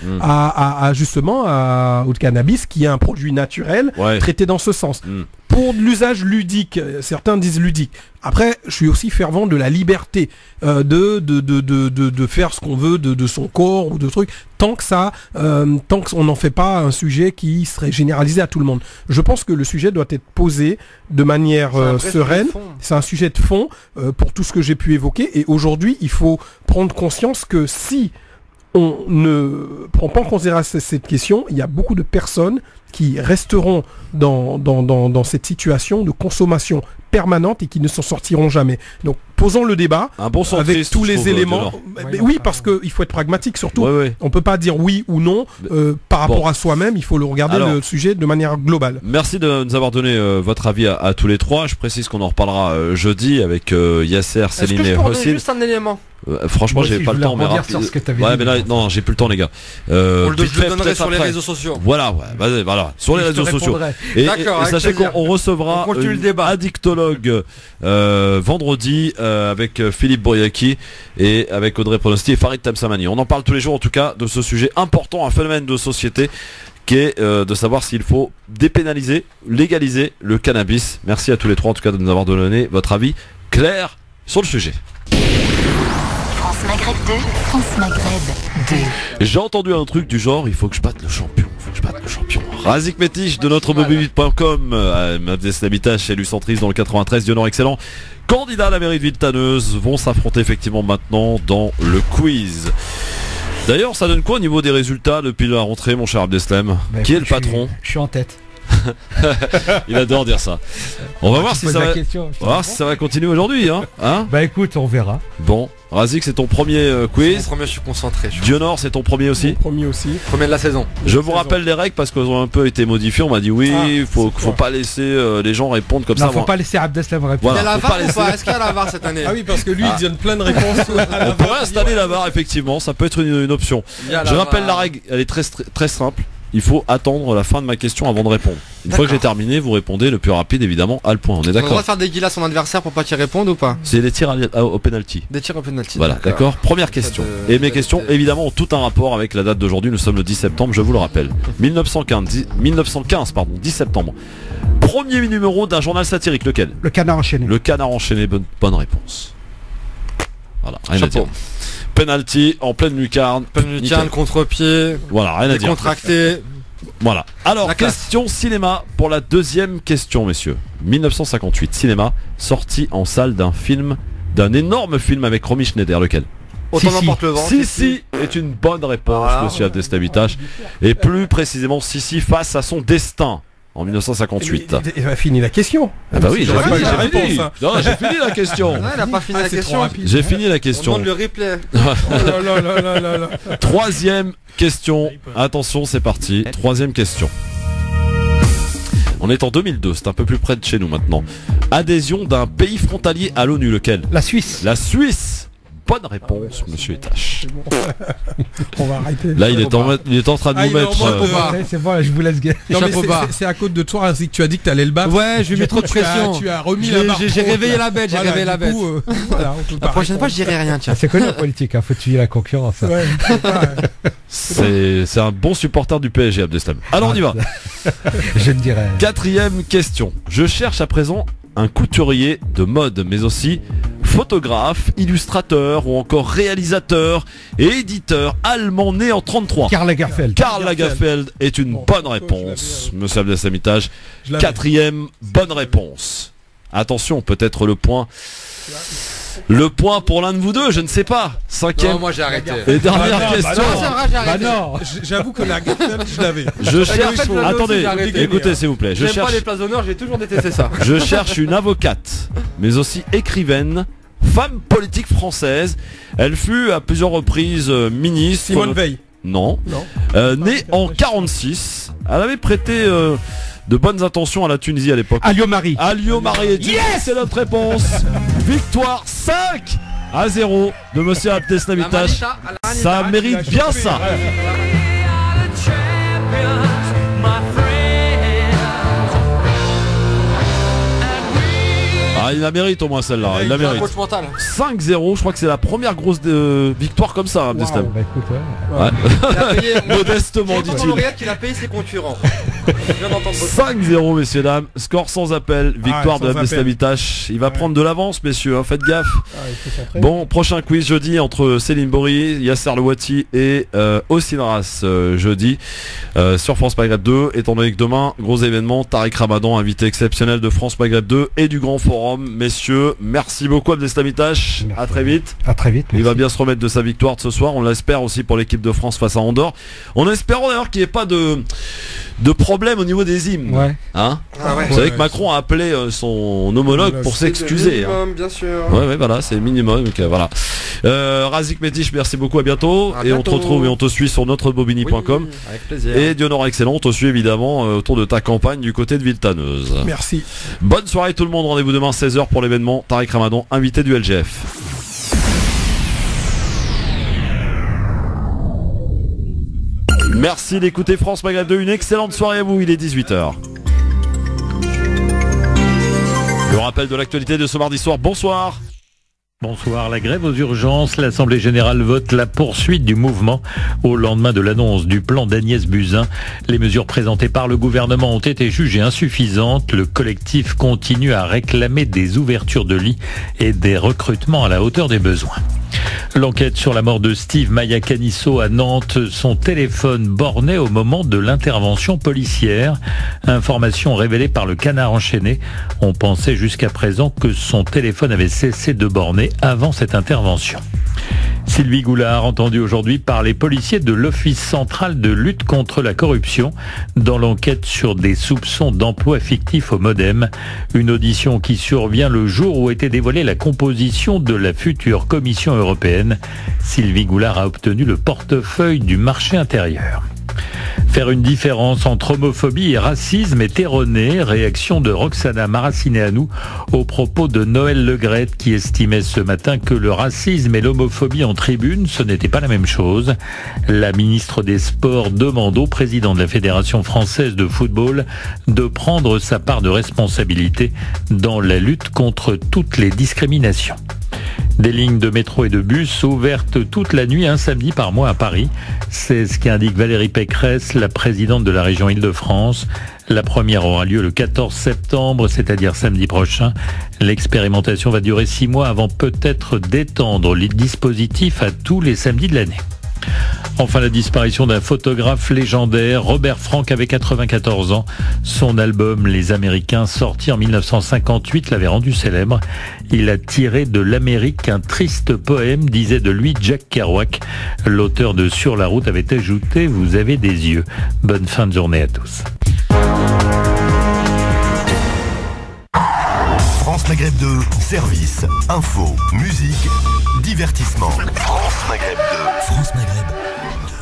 justement au cannabis, qui est un produit naturel traité dans ce sens. Pour de l'usage ludique, certains disent ludique. Après, je suis aussi fervent de la liberté de faire ce qu'on veut de son corps ou de trucs, tant qu'on n'en fait pas un sujet qui serait généralisé à tout le monde. Je pense que le sujet doit être posé de manière sereine. C'est un sujet de fond pour tout ce que j'ai pu évoquer. Et aujourd'hui, il faut prendre conscience que si on ne prend pas en considération cette question, il y a beaucoup de personnes qui resteront dans cette situation de consommation permanente et qui ne s'en sortiront jamais. Donc posons le débat avec tous les éléments. Oui, parce qu'il faut être pragmatique surtout. On peut pas dire oui ou non par rapport à soi-même. Il faut le regarder le sujet de manière globale. Merci de nous avoir donné votre avis à tous les trois. Je précise qu'on en reparlera jeudi avec Yasser, Céline et Hossil. Juste un élément. Franchement, j'ai pas le temps. Mais mais là, non, j'ai plus le temps, les gars. Je le donnerai sur les réseaux sociaux. Voilà, voilà, sur les réseaux sociaux. Et sachez qu'on recevra un addictologue vendredi avec Philippe Bouriaki et avec Audrey Pronosti et Farid Tamsamani. On en parle tous les jours, en tout cas, de ce sujet important, un phénomène de société qui est de savoir s'il faut dépénaliser, légaliser le cannabis. Merci à tous les trois, en tout cas, de nous avoir donné votre avis clair sur le sujet. France Maghreb 2, France Maghreb 2. J'ai entendu un truc du genre, il faut que je batte le champion. Razik Métiche de notre mobile.com, Abdeslam Itache, élu centriste dans le 93, Dionor Excellent, candidat à la mairie de Villetaneuse, vont s'affronter effectivement maintenant dans le quiz. D'ailleurs, ça donne quoi au niveau des résultats depuis la rentrée, mon cher Abdeslam? Qui est le patron? Je suis en tête. Il adore dire ça. On va voir si ça va continuer aujourd'hui, hein. Bah écoute, on verra. Bon, Razik, c'est ton premier quiz. Mon premier, je suis concentré. Dionor, c'est ton premier aussi. Mon premier aussi. Premier de la saison. Je vous rappelle les règles parce qu'elles ont un peu été modifiées. On m'a dit faut pas laisser les gens répondre comme ça. Faut pas laisser Abdeslam répondre. Il y a la VAR ou pas? Est-ce qu'il y a la VAR cette année? Ah oui, parce que lui, il donne plein de réponses. On pourrait installer la VAR, effectivement. Ça peut être une option. Je rappelle la règle. Elle est très simple. Il faut attendre la fin de ma question avant de répondre. Une fois que j'ai terminé, vous répondez le plus rapide, évidemment, à le point. On est d'accord? On va faire des guillas à son adversaire pour pas qu'il réponde ou pas? C'est des tirs au penalty. Des tirs au penalty. Voilà, d'accord. Première question. Et mes questions, évidemment, ont tout un rapport avec la date d'aujourd'hui. Nous sommes le 10 septembre, je vous le rappelle. 1915, 10 septembre. Premier numéro d'un journal satirique, lequel? Le Canard enchaîné. Le Canard enchaîné, bonne réponse. Voilà, rien à dire. Penalty en pleine lucarne. Pleine lucarne, contre-pied. Voilà, rien à dire. Décontracté. Voilà. Alors, question cinéma pour la deuxième question, messieurs. 1958, cinéma, sorti en salle d'un énorme film avec Romy Schneider, lequel? Autant n'emporte le vent. Sissi est une bonne réponse, monsieur Abdeslamitache. Et plus précisément, Sissi face à son destin. En 1958. Il a fini la question. Ah bah oui, j'ai fini la réponse. Non, j'ai fini la question. Il n'a pas fini la question. J'ai fini la question. On demande le replay. Troisième question. Attention, c'est parti. Troisième question. On est en 2002, c'est un peu plus près de chez nous maintenant. Adhésion d'un pays frontalier à l'ONU, lequel? La Suisse. La Suisse. Bonne réponse, monsieur Etache. On va arrêter. Là, il est en train de nous mettre. C'est bon, là, je vous laisse gagner. C'est à cause de toi, ainsi que tu as dit que tu allais le battre. Ouais, je lui mets trop de pression. Tu as remis la barre. J'ai réveillé la bête, La prochaine fois, je dirai rien, tiens. C'est connu en politique, faut tuer la concurrence. Ouais, c'est un bon supporter du PSG, Abdeslam. Alors, on y va. Je le dirais. Quatrième question. Je cherche à présent un couturier de mode, mais aussi photographe, illustrateur ou encore réalisateur et éditeur allemand né en 33. Karl Lagerfeld. Karl Lagerfeld est une bonne réponse, monsieur Abdeslamitache. Quatrième bonne réponse. Attention, peut-être le point. Le point pour l'un de vous deux, je ne sais pas. Cinquième. Non, moi j'ai arrêté. Et dernière question. Non. J'avoue que la Lagerfeld, je l'avais. Je cherche. Attendez, écoutez s'il vous plaît. J'aime pas les places d'honneur, j'ai toujours détesté ça. Je cherche une avocate, mais aussi écrivaine, femme politique française. Elle fut à plusieurs reprises ministre. Simone Veil. Non. Née en 46. Elle avait prêté de bonnes intentions à la Tunisie à l'époque. Alio Marie. C'est notre réponse. Victoire 5-0 de monsieur Abdeslamitache. Ça mérite bien ça. Ah, il la mérite au moins celle-là. Il la mérite. 5-0, je crois que c'est la première grosse victoire comme ça, Abdeslam. Modestement, dit-il. Il a payé ses concurrents. 5-0, messieurs, dames. Score sans appel. Victoire de Abdeslamitache. Il va prendre de l'avance, messieurs. Hein, faites gaffe. Bon, prochain quiz jeudi entre Céline Bory, Yasser Louati et Osinras jeudi sur France Maghreb 2. Étant donné que demain, gros événement, Tariq Ramadan, invité exceptionnel de France Maghreb 2 et du Grand Forum. Messieurs, merci beaucoup Abdeslamitache. À très vite. À très vite. Il va bien se remettre de sa victoire de ce soir. On l'espère aussi pour l'équipe de France face à Andorre. On espère d'ailleurs qu'il n'y ait pas de problème au niveau des hymnes. Ouais. Hein Vous savez que Macron a appelé son homologue pour s'excuser. Bien sûr. Ouais, voilà, c'est le minimum. Donc, voilà. Razik Métiche, merci beaucoup. À bientôt. Et on te retrouve et on te suit sur notrebobigny.com. Avec plaisir. Et Dionora Excellent, on te suit évidemment autour de ta campagne du côté de Villetaneuse. Merci. Bonne soirée tout le monde. Rendez-vous demain 16h pour l'événement Tariq Ramadan, invité du LGF. Merci d'écouter France Maghreb 2. Une excellente soirée à vous. Il est 18h. Le rappel de l'actualité de ce mardi soir. Bonsoir. Bonsoir. La grève aux urgences. L'Assemblée générale vote la poursuite du mouvement au lendemain de l'annonce du plan d'Agnès Buzyn. Les mesures présentées par le gouvernement ont été jugées insuffisantes. Le collectif continue à réclamer des ouvertures de lits et des recrutements à la hauteur des besoins. L'enquête sur la mort de Steve Maya Canisso à Nantes, son téléphone borné au moment de l'intervention policière. Information révélée par le Canard enchaîné. On pensait jusqu'à présent que son téléphone avait cessé de borner avant cette intervention. Sylvie Goulard, entendue aujourd'hui par les policiers de l'Office central de lutte contre la corruption dans l'enquête sur des soupçons d'emploi fictif au MoDem. Une audition qui survient le jour où était dévoilée la composition de la future Commission européenne. Sylvie Goulard a obtenu le portefeuille du marché intérieur. Faire une différence entre homophobie et racisme est erroné. Réaction de Roxana Maracineanu au propos de Noël Le Graët qui estimait ce matin que le racisme et l'homophobie en tribune, ce n'était pas la même chose. La ministre des Sports demande au président de la Fédération française de football de prendre sa part de responsabilité dans la lutte contre toutes les discriminations. Des lignes de métro et de bus ouvertes toute la nuit un samedi par mois à Paris. C'est ce qu'indique Valérie Pécresse, la présidente de la région Île-de-France. La première aura lieu le 14 septembre, c'est-à-dire samedi prochain. L'expérimentation va durer 6 mois avant peut-être d'étendre les dispositifs à tous les samedis de l'année. Enfin, la disparition d'un photographe légendaire, Robert Frank avait 94 ans. Son album Les Américains, sorti en 1958, l'avait rendu célèbre. Il a tiré de l'Amérique un triste poème, disait de lui Jack Kerouac. L'auteur de Sur la route avait ajouté « Vous avez des yeux ». Bonne fin de journée à tous. France Maghreb 2, service, info, musique, divertissement. France Maghreb 2. France Maghreb 2.